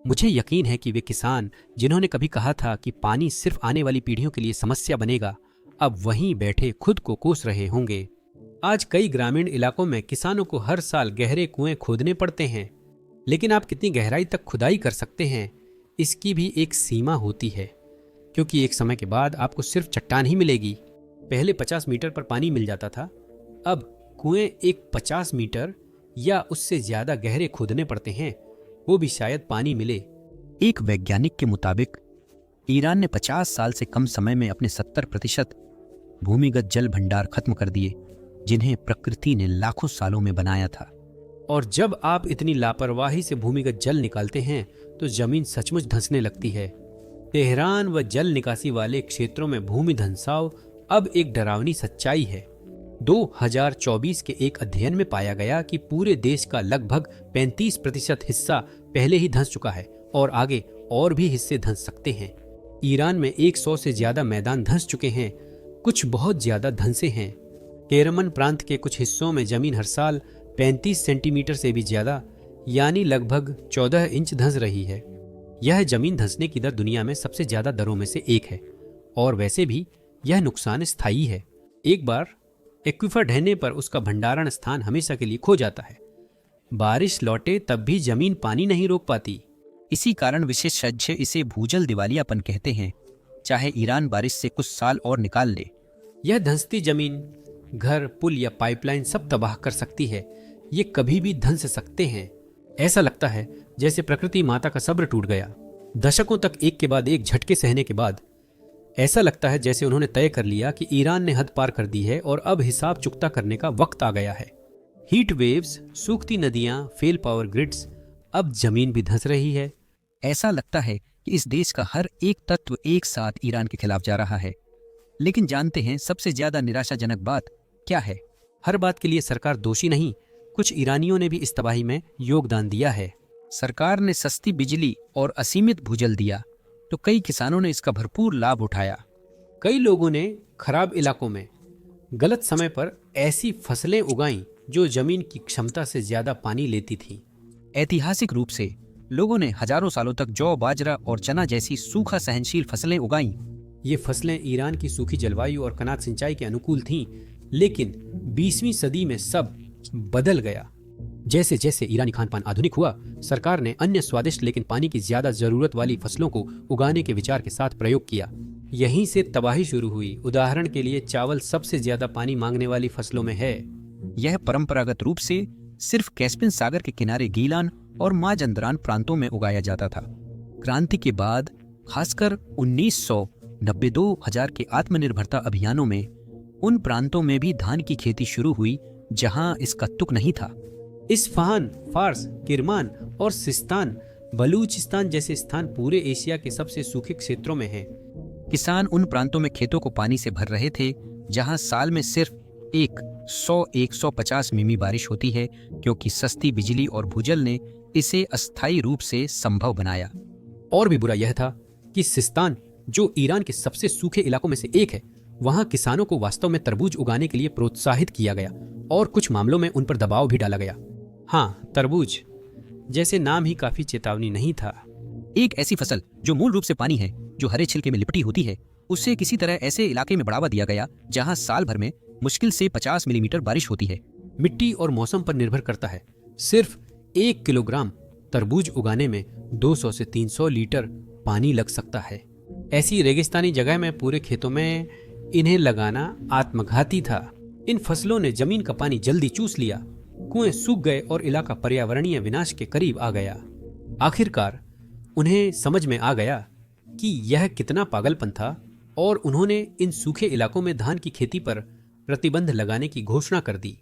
मुझे यकीन है कि वे किसान जिन्होंने कभी कहा था कि पानी सिर्फ आने वाली पीढ़ियों के लिए समस्या बनेगा, अब वहीं बैठे खुद को कोस रहे होंगे। आज कई ग्रामीण इलाकों में किसानों को हर साल गहरे कुएं खोदने पड़ते हैं, लेकिन आप कितनी गहराई तक खुदाई कर सकते हैं इसकी भी एक सीमा होती है, क्योंकि एक समय के बाद आपको सिर्फ चट्टान ही मिलेगी। पहले 50 मीटर पर पानी मिल जाता था, अब कुएं एक 50 मीटर या उससे ज्यादा गहरे खोदने पड़ते हैं, वो भी शायद पानी मिले। एक वैज्ञानिक के मुताबिक ईरान ने 50 साल से कम समय में अपने 70% भूमिगत जल भंडार खत्म कर दिए, जिन्हें प्रकृति ने लाखों सालों में बनाया था। और जब आप इतनी लापरवाही से भूमिगत जल निकालते हैं तो जमीन सचमुच धंसने लगती है। तेहरान व जल निकासी वाले क्षेत्रों में भूमि धंसाव अब एक डरावनी सच्चाई है। 2024 के एक अध्ययन में पाया गया कि पूरे देश का लगभग 35% हिस्सा पहले ही धंस चुका है और आगे और भी हिस्से धंस सकते हैं। ईरान में 100 से ज्यादा मैदान धंस चुके हैं, कुछ बहुत ज्यादा धंसे हैं। केरमन प्रांत के कुछ हिस्सों में जमीन हर साल 35 सेंटीमीटर से भी ज्यादा यानी लगभग 14 इंच धंस रही है। यह जमीन धंसने की दर दुनिया में सबसे ज्यादा दरों में से एक है, और वैसे भी यह नुकसान स्थायी है। एक बार एक्विफर ढहने पर उसका भंडारण स्थान हमेशा के लिए खो जाता है। बारिश लौटे तब भी जमीन पानी नहीं रोक पाती। इसी कारण विशेषज्ञ इसे भूजल दिवालियापन कहते हैं, चाहे ईरान बारिश से कुछ साल और निकाल ले। यह धंसती जमीन घर, पुल या पाइपलाइन सब तबाह कर सकती है। ये कभी भी धंस सकते हैं। ऐसा लगता है जैसे प्रकृति माता का सब्र टूट गया। दशकों तक एक के बाद एक झटके सहने के बाद ऐसा लगता है जैसे उन्होंने तय कर लिया कि ईरान ने हद पार कर दी है और अब हिसाब चुकता करने का वक्त आ गया है। हीट वेव्स, सूखती नदियां, फेल पावर ग्रिड्स, अब जमीन भी धंस रही है। ऐसा लगता है कि इस देश का हर एक तत्व एक साथ ईरान के खिलाफ जा रहा है। लेकिन जानते हैं सबसे ज्यादा निराशाजनक बात क्या है? हर बात के लिए सरकार दोषी नहीं, कुछ ईरानियों ने भी इस तबाही में योगदान दिया है। सरकार ने सस्ती बिजली और असीमित भूजल दिया, तो कई किसानों ने इसका भरपूर लाभ उठाया। कई लोगों ने खराब इलाकों में गलत समय पर ऐसी फसलें उगाईं जो जमीन की क्षमता से ज्यादा पानी लेती थीं। ऐतिहासिक रूप से लोगों ने हजारों सालों तक जौ, बाजरा और चना जैसी सूखा सहनशील फसलें उगाईं। ये फसलें ईरान की सूखी जलवायु और कनात सिंचाई के अनुकूल थीं, लेकिन 20वीं सदी में सब बदल गया। जैसे जैसे ईरानी खान पान आधुनिक हुआ, सरकार ने अन्य स्वादिष्ट लेकिन पानी की ज्यादा जरूरत वाली फसलों को उगाने के विचार के साथ प्रयोग किया। यहीं से तबाही शुरू हुई। उदाहरण के लिए चावल सबसे ज्यादा पानी मांगने वाली फसलों में है। यह परंपरागत रूप से सिर्फ कैस्पियन सागर के किनारे गीलान और माजंदरान प्रांतों में उगाया जाता था। क्रांति के बाद खासकर 1990-2000 के आत्मनिर्भरता अभियानों में उन प्रांतों में भी धान की खेती शुरू हुई जहां इसका तुक नहीं था। इस्फहान, फार्स, किरमान और सिस्तान, बलूचिस्तान जैसे स्थान पूरे एशिया के सबसे सूखे क्षेत्रों में हैं। किसान उन प्रांतों में खेतों को पानी से भर रहे थे जहां साल में सिर्फ 100-150 मिमी बारिश होती है, क्योंकि सस्ती बिजली और भूजल ने इसे अस्थायी रूप से संभव बनाया। और भी बुरा यह था कि सिस्तान, जो ईरान के सबसे सूखे इलाकों में से एक है, वहां किसानों को वास्तव में तरबूज उगाने के लिए प्रोत्साहित किया गया और कुछ मामलों में उन पर दबाव भी डाला गया। हाँ, तरबूज जैसे नाम ही काफी चेतावनी नहीं था। एक ऐसी फसल जो मूल रूप से पानी है, जो हरे छिलके में लिपटी होती है, उसे किसी तरह ऐसे इलाके में बढ़ावा दिया गया जहां साल भर में मुश्किल से 50 मिलीमीटर बारिश होती है। मिट्टी और मौसम पर निर्भर करता है। सिर्फ 1 किलोग्राम तरबूज उगाने में 200 से 300 लीटर पानी लग सकता है। ऐसी रेगिस्तानी जगह में पूरे खेतों में इन्हें लगाना आत्मघाती था। इन फसलों ने जमीन का पानी जल्दी चूस लिया, कुएं सूख गए और इलाका पर्यावरणीय विनाश के करीब आ गया। आखिरकार उन्हें समझ में आ गया कि यह कितना पागलपन था और उन्होंने इन सूखे इलाकों में धान की खेती पर प्रतिबंध लगाने की घोषणा कर दी।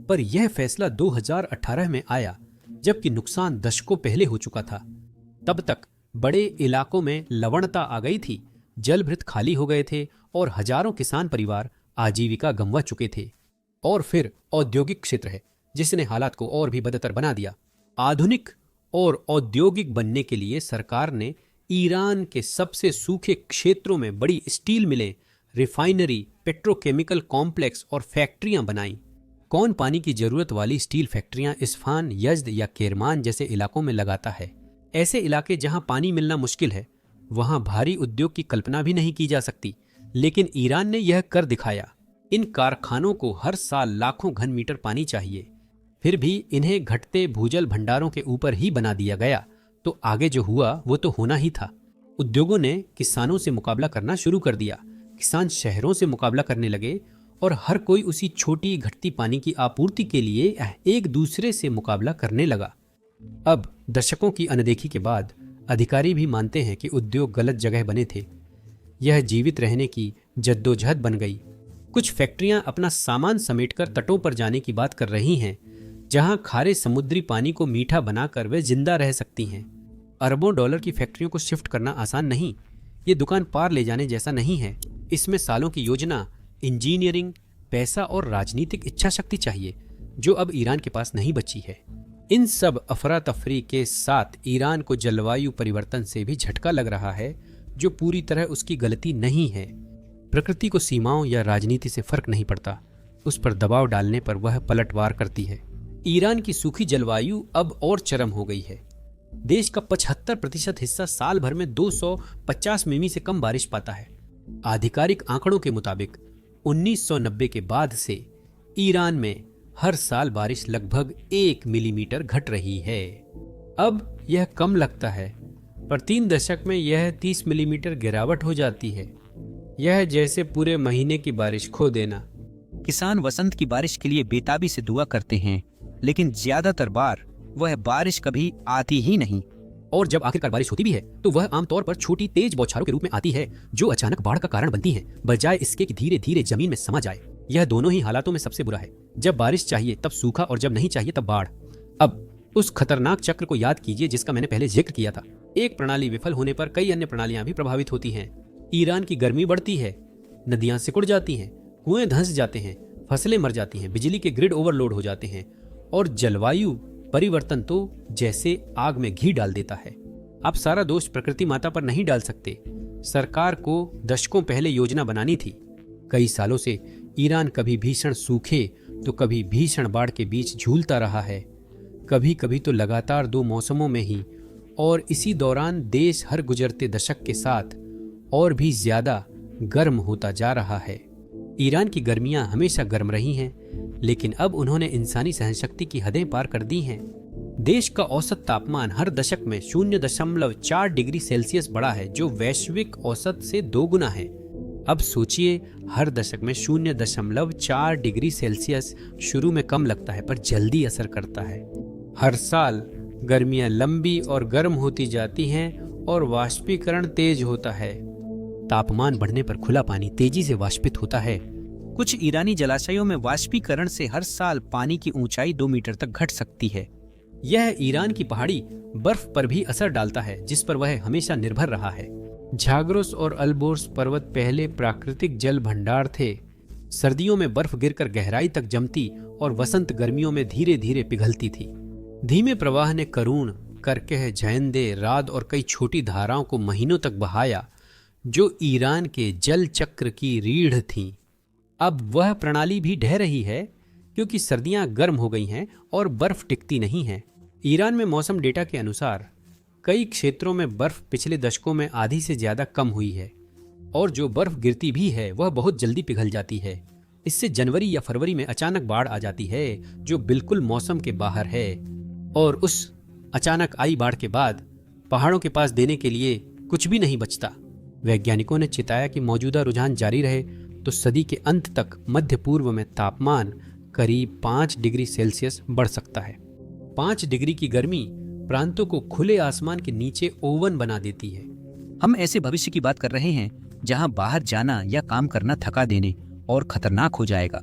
पर यह फैसला 2018 में आया, जबकि नुकसान दशकों पहले हो चुका था। तब तक बड़े इलाकों में लवणता आ गई थी, जलभृत खाली हो गए थे और हजारों किसान परिवार आजीविका गंवा चुके थे। और फिर औद्योगिक क्षेत्र है, जिसने हालात को और भी बदतर बना दिया। आधुनिक और औद्योगिक बनने के लिए सरकार ने ईरान के सबसे सूखे क्षेत्रों में बड़ी स्टील मिलें, रिफाइनरी, पेट्रोकेमिकल कॉम्प्लेक्स और फैक्ट्रियां बनाई। कौन पानी की जरूरत वाली स्टील फैक्ट्रियां इस्फहान, यज़्द या केरमान जैसे इलाकों में लगाता है? ऐसे इलाके जहां पानी मिलना मुश्किल है, वहां भारी उद्योग की कल्पना भी नहीं की जा सकती, लेकिन ईरान ने यह कर दिखाया। इन कारखानों को हर साल लाखों घन मीटर पानी चाहिए, फिर भी इन्हें घटते भूजल भंडारों के ऊपर ही बना दिया गया। तो आगे जो हुआ वो तो होना ही था। उद्योगों ने किसानों से मुकाबला करना शुरू कर दिया। किसान शहरों से मुकाबला करने लगे और हर कोई उसी छोटी घटती पानी की आपूर्ति के लिए एक दूसरे से मुकाबला करने लगा। अब दशकों की अनदेखी के बाद अधिकारी भी मानते हैं कि उद्योग गलत जगह बने थे। यह जीवित रहने की जद्दोजहद बन गई। कुछ फैक्ट्रियां अपना सामान समेटकर तटों पर जाने की बात कर रही हैं, जहां खारे समुद्री पानी को मीठा बनाकर वे जिंदा रह सकती हैं। अरबों डॉलर की फैक्ट्रियों को शिफ्ट करना आसान नहीं। ये दुकान पार ले जाने जैसा नहीं है। इसमें सालों की योजना, इंजीनियरिंग, पैसा और राजनीतिक इच्छा शक्ति चाहिए, जो अब ईरान के पास नहीं बची है। इन सब अफरा तफरी के साथ ईरान को जलवायु परिवर्तन से भी झटका लग रहा है, जो पूरी तरह उसकी गलती नहीं है। प्रकृति को सीमाओं या राजनीति से फर्क नहीं पड़ता। उस पर दबाव डालने पर वह पलटवार करती है। ईरान की सूखी जलवायु अब और चरम हो गई है। देश का 75% हिस्सा साल भर में 250 मिमी से कम बारिश पाता है। आधिकारिक आंकड़ों के मुताबिक 1990 के बाद से ईरान में हर साल बारिश लगभग 1 मिलीमीटर घट रही है। अब यह कम लगता है, पर 3 दशक में यह 30 मिलीमीटर गिरावट हो जाती है। यह जैसे पूरे महीने की बारिश खो देना। किसान वसंत की बारिश के लिए बेताबी से दुआ करते हैं, लेकिन ज्यादातर बार वह बारिश कभी आती ही नहीं। और जब आखिरकार बारिश होती भी है, तो वह आमतौर पर छोटी तेज बौछारों के रूप में आती है, जो अचानक बाढ़ का कारण बनती है, बजाय इसके कि धीरे धीरे जमीन में समा जाए। यह दोनों ही हालातों में सबसे बुरा है। जब बारिश चाहिए तब सूखा, और जब नहीं चाहिए तब बाढ़। अब उस खतरनाक चक्र को याद कीजिए जिसका मैंने पहले जिक्र किया था। एक प्रणाली विफल होने पर कई अन्य प्रणालियां भी प्रभावित होती हैं। ईरान की गर्मी बढ़ती है, नदियां सिकुड़ जाती हैं, कुएं धंस जाते हैं, फसलें मर जाती हैं, बिजली के ग्रिड ओवरलोड हो जाते हैं, और जलवायु परिवर्तन तो जैसे आग में घी डाल देता है। आप सारा दोष प्रकृति माता पर नहीं डाल सकते। सरकार को दशकों पहले योजना बनानी थी। कई सालों से ईरान कभी भीषण सूखे तो कभी भीषण बाढ़ के बीच झूलता रहा है, कभी कभी तो लगातार 2 मौसमों में ही। और इसी दौरान देश हर गुजरते दशक के साथ और भी ज्यादा गर्म होता जा रहा है। ईरान की गर्मियां हमेशा गर्म रही हैं, लेकिन अब उन्होंने इंसानी सहनशक्ति की हदें पार कर दी हैं। देश का औसत तापमान हर दशक में 0.4 डिग्री सेल्सियस बढ़ा है, जो वैश्विक औसत से 2 गुना है। अब सोचिए, हर दशक में 0.4 डिग्री सेल्सियस शुरू में कम लगता है, पर जल्दी असर करता है। हर साल गर्मियां लंबी और गर्म होती जाती हैं और वाष्पीकरण तेज होता है। तापमान बढ़ने पर खुला पानी तेजी से वाष्पित होता है। कुछ ईरानी जलाशयों में वाष्पीकरण से हर साल पानी की ऊंचाई 2 मीटर तक घट सकती है। यह ईरान की पहाड़ी बर्फ पर भी असर डालता है, जिस पर वह हमेशा निर्भर रहा है। झाग्रोस और अल्बोर्स पर्वत पहले प्राकृतिक जल भंडार थे। सर्दियों में बर्फ गिरकर गहराई तक जमती और वसंत गर्मियों में धीरे धीरे पिघलती थी। धीमे प्रवाह ने करूण, करकह, झयंदे, राद और कई छोटी धाराओं को महीनों तक बहाया, जो ईरान के जल चक्र की रीढ़ थीं। अब वह प्रणाली भी ढह रही है, क्योंकि सर्दियां गर्म हो गई हैं और बर्फ टिकती नहीं है। ईरान में मौसम डेटा के अनुसार कई क्षेत्रों में बर्फ पिछले दशकों में आधी से ज्यादा कम हुई है, और जो बर्फ गिरती भी है वह बहुत जल्दी पिघल जाती है। इससे जनवरी या फरवरी में अचानक बाढ़ आ जाती है, जो बिल्कुल मौसम के बाहर है। और उस अचानक आई बाढ़ के बाद पहाड़ों के पास देने के लिए कुछ भी नहीं बचता। वैज्ञानिकों ने चिताया कि मौजूदा रुझान जारी रहे तो सदी के अंत तक मध्य पूर्व में तापमान करीब 5 डिग्री सेल्सियस बढ़ सकता है। 5 डिग्री की गर्मी प्रांतों को खुले आसमान के नीचे ओवन बना देती है। हम ऐसे भविष्य की बात कर रहे हैं जहां बाहर जाना या काम करना थका देने और खतरनाक हो जाएगा,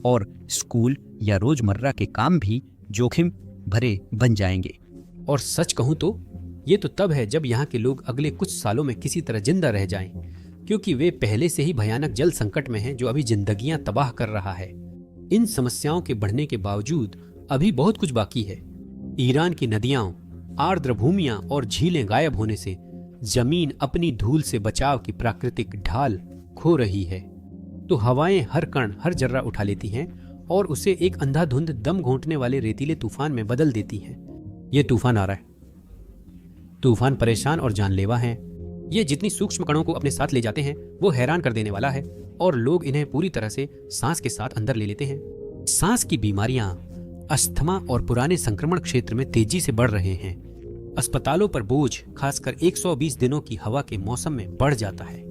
और स्कूल या रोजमर्रा के काम भी जोखिम भरे बन जाएंगे। और सच कहूं तो ये तो तब है जब यहाँ के लोग अगले कुछ सालों में किसी तरह जिंदा रह जाएं, क्योंकि वे पहले से ही भयानक जल संकट में हैं, जो अभी जिंदगियां तबाह कर रहा है। इन समस्याओं के बढ़ने के बावजूद अभी बहुत कुछ बाकी है। ईरान की नदियां, आर्द्र भूमियां और झीलें गायब होने से जमीन अपनी धूल से बचाव की प्राकृतिक ढाल खो रही है। तो हवाएं हर कण, हर जर्रा उठा लेती हैं और उसे एक अंधाधुंध, दम घोंटने वाले रेतीले तूफान में बदल देती हैं। ये तूफान आ रहा है। तूफान परेशान और जानलेवा है। ये जितनी सूक्ष्म कणों को अपने साथ ले जाते हैं वो हैरान कर देने वाला है, और लोग इन्हें पूरी तरह से सांस के साथ अंदर ले लेते हैं। सांस की बीमारियां, अस्थमा और पुराने संक्रमण क्षेत्र में तेजी से बढ़ रहे हैं। अस्पतालों पर बोझ खासकर 120 दिनों की हवा के मौसम में बढ़ जाता है।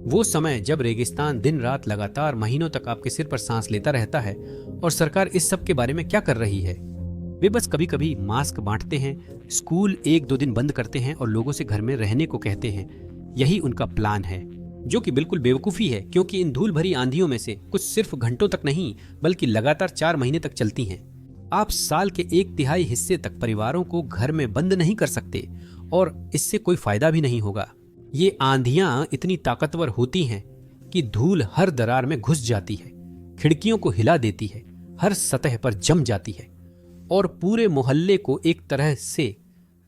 वो समय जब रेगिस्तान दिन रात लगातार महीनों तक आपके सिर पर सांस लेता रहता है, और सरकार इस सब के बारे में क्या कर रही है? वे बस कभी कभी मास्क बांटते हैं, स्कूल 1-2 दिन बंद करते हैं और लोगों से घर में रहने को कहते हैं। यही उनका प्लान है, जो कि बिल्कुल बेवकूफ़ी है, क्योंकि इन धूल भरी आंधियों में से कुछ सिर्फ घंटों तक नहीं बल्कि लगातार 4 महीने तक चलती हैं। आप साल के 1/3 हिस्से तक परिवारों को घर में बंद नहीं कर सकते, और इससे कोई फायदा भी नहीं होगा। ये आंधियां इतनी ताकतवर होती हैं कि धूल हर दरार में घुस जाती है, खिड़कियों को हिला देती है, हर सतह पर जम जाती है, और पूरे मोहल्ले को एक तरह से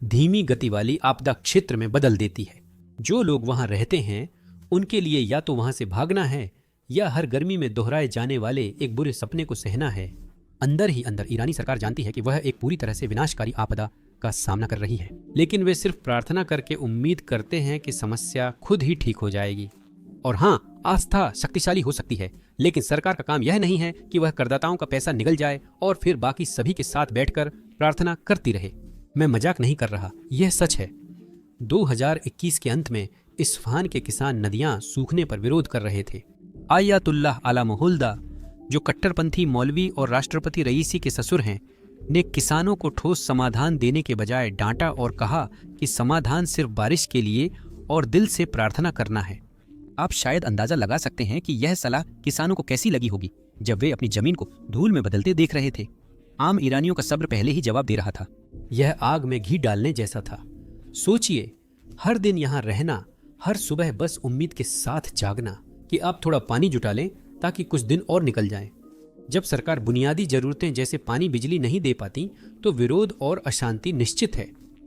धीमी गति वाली आपदा क्षेत्र में बदल देती है। जो लोग वहां रहते हैं उनके लिए या तो वहां से भागना है, या हर गर्मी में दोहराए जाने वाले एक बुरे सपने को सहना है। अंदर ही अंदर ईरानी सरकार जानती है कि वह एक पूरी तरह से विनाशकारी आपदा का सामना कर रही है, लेकिन वे सिर्फ प्रार्थना करके उम्मीद करते हैं कि समस्या खुद ही ठीक हो जाएगी। और हाँ, आस्था शक्तिशाली हो सकती है, लेकिन सरकार का काम यह नहीं है कि वह करदाताओं का पैसा निगल जाए और फिर बाकी सभी के साथ बैठकर प्रार्थना करती रहे। मैं मजाक नहीं कर रहा, यह सच है। 2021 के अंत में इस्फहान के किसान नदियां सूखने पर विरोध कर रहे थे। आयतुल्लाह आला मोहल्दा, जो कट्टरपंथी मौलवी और राष्ट्रपति रईसी के ससुर हैं, ने किसानों को ठोस समाधान देने के बजाय डांटा और कहा कि समाधान सिर्फ बारिश के लिए और दिल से प्रार्थना करना है। आप शायद अंदाजा लगा सकते हैं कि यह सलाह किसानों को कैसी लगी होगी जब वे अपनी जमीन को धूल में बदलते देख रहे थे। आम ईरानियों का सब्र पहले ही जवाब दे रहा था। यह आग में घी डालने जैसा था। सोचिए, हर दिन यहाँ रहना, हर सुबह बस उम्मीद के साथ जागना कि आप थोड़ा पानी जुटा लें ताकि कुछ दिन और निकल जाएं। जब सरकार बुनियादी जरूरतें जैसे पानी, बिजली नहीं दे पाती तो विरोध और अशांति निश्चित है।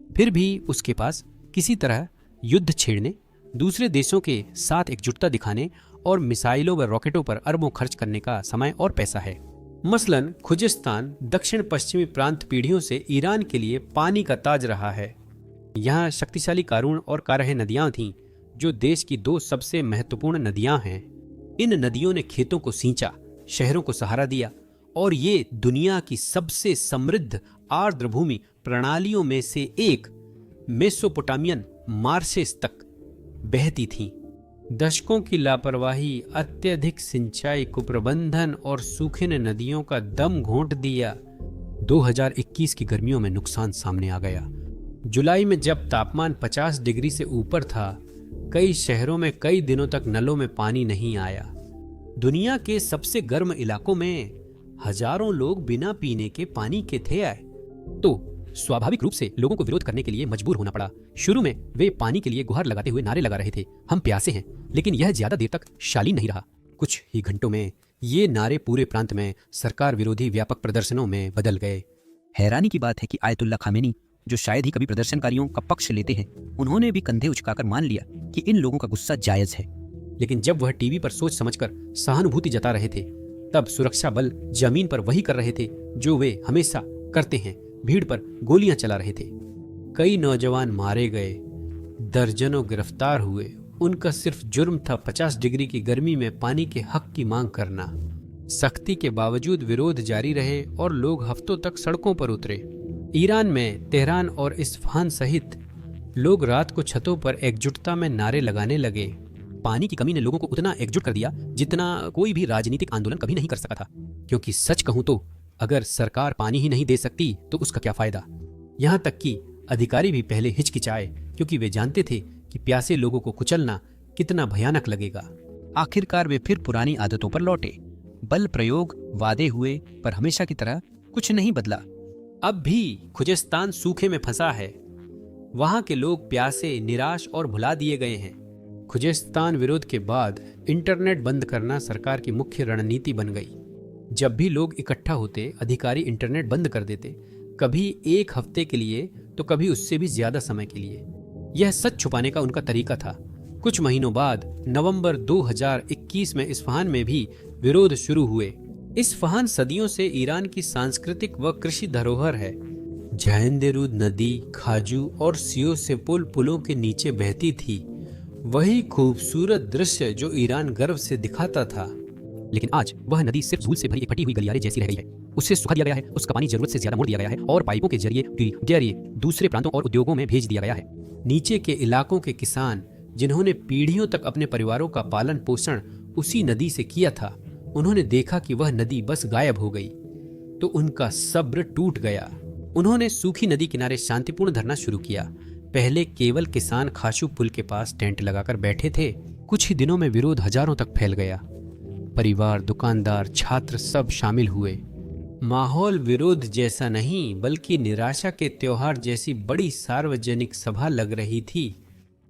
फिर भी उसके पास किसी तरह युद्ध छेड़ने, दूसरे देशों के साथ एकजुटता दिखाने और मिसाइलों व रॉकेटों पर अरबों खर्च करने का समय और पैसा है। मसलन खुजिस्तान दक्षिण पश्चिमी प्रांत पीढ़ियों से ईरान के लिए पानी का ताज रहा है। यहाँ शक्तिशाली कारून और कारह नदियां थीं, जो देश की 2 सबसे महत्वपूर्ण नदियां हैं। इन नदियों ने खेतों को सींचा, शहरों को सहारा दिया, और ये दुनिया की सबसे समृद्ध आर्द्र भूमि प्रणालियों में से एक मेसोपोटामियन मार्शेस तक बहती थीं। दशकों की लापरवाही, अत्यधिक सिंचाई, कुप्रबंधन और सूखे ने नदियों का दम घोंट दिया। 2021 की गर्मियों में नुकसान सामने आ गया। जुलाई में जब तापमान 50 डिग्री से ऊपर था, कई शहरों में कई दिनों तक नलों में पानी नहीं आया। दुनिया के सबसे गर्म इलाकों में हजारों लोग बिना पीने के पानी के थे आए, तो स्वाभाविक रूप से लोगों को विरोध करने के लिए मजबूर होना पड़ा। शुरू में वे पानी के लिए गुहार लगाते हुए नारे लगा रहे थे, हम प्यासे हैं, लेकिन यह ज्यादा देर तक शालीन नहीं रहा। कुछ ही घंटों में ये नारे पूरे प्रांत में सरकार विरोधी व्यापक प्रदर्शनों में बदल गए। हैरानी की बात है कि आयतुल्ला खामेनी, जो शायद ही कभी प्रदर्शनकारियों का पक्ष लेते हैं, उन्होंने भी कंधे उचकाकर मान लिया कि इन लोगों का गुस्सा जायज है। लेकिन जब वह टीवी पर सोच समझकर सहानुभूति जता रहे थे, तब सुरक्षा बल जमीन पर वही कर रहे थे जो वे हमेशा करते हैं, भीड़ पर गोलियां चला रहे थे। कई नौजवान मारे गए, दर्जनों गिरफ्तार हुए। उनका सिर्फ जुर्म था 50 डिग्री की गर्मी में पानी के हक की मांग करना। सख्ती के बावजूद विरोध जारी रहे और लोग हफ्तों तक सड़कों पर उतरे। ईरान में तेहरान और इस्फहान सहित लोग रात को छतों पर एकजुटता में नारे लगाने लगे। पानी की कमी ने लोगों को उतना एकजुट कर दिया जितना कोई भी राजनीतिक आंदोलन कभी नहीं कर सका था। क्योंकि सच कहूं तो अगर सरकार पानी ही नहीं दे सकती तो उसका क्या फायदा। यहाँ तक कि अधिकारी भी पहले हिचकिचाए, क्योंकि वे जानते थे कि प्यासे लोगों को कुचलना कितना भयानक लगेगा। आखिरकार वे फिर पुरानी आदतों पर लौटे। बल प्रयोग, वादे हुए, पर हमेशा की तरह कुछ नहीं बदला। अब भी खुजेस्तान सूखे में फंसा है। वहां के लोग प्यासे, निराश और भुला दिए गए हैं। खुजेस्तान विरोध के बाद इंटरनेट बंद करना सरकार की मुख्य रणनीति बन गई। जब भी लोग इकट्ठा होते, अधिकारी इंटरनेट बंद कर देते, कभी एक हफ्ते के लिए तो कभी उससे भी ज्यादा समय के लिए। यह सच छुपाने का उनका तरीका था। कुछ महीनों बाद नवंबर 2021 में इस्फहान में भी विरोध शुरू हुए। इस्फहान सदियों से ईरान की सांस्कृतिक व कृषि धरोहर है। जैंदेरुद नदी खाजू और सियो सेपोल पुलों के नीचे बहती थी, वही खूबसूरत दृश्य जो ईरान गर्व से दिखाता था। लेकिन आज वह नदी सिर्फ धूल से भरी एक फटी हुई गलियारे जैसी रह गई है। उसे सुखा दिया गया है, उसका पानी जरूरत से ज्यादा मोड़ दिया गया है और पाइपों के जरिए दूसरे प्रांतों और उद्योगों में भेज दिया गया है। नीचे के इलाकों के किसान, जिन्होंने पीढ़ियों तक अपने परिवारों का पालन पोषण उसी नदी से किया था, उन्होंने देखा कि वह नदी बस गायब हो गई तो उनका सब्र टूट गया। उन्होंने सूखी नदी किनारे शांतिपूर्ण धरना शुरू किया। पहले केवल किसान खाशू पुल के पास टेंट लगाकर बैठे थे। कुछ ही दिनों में विरोध हजारों तक फैल गया। परिवार, दुकानदार, छात्र सब शामिल हुए। माहौल विरोध जैसा नहीं बल्कि निराशा के त्योहार जैसी बड़ी सार्वजनिक सभा लग रही थी।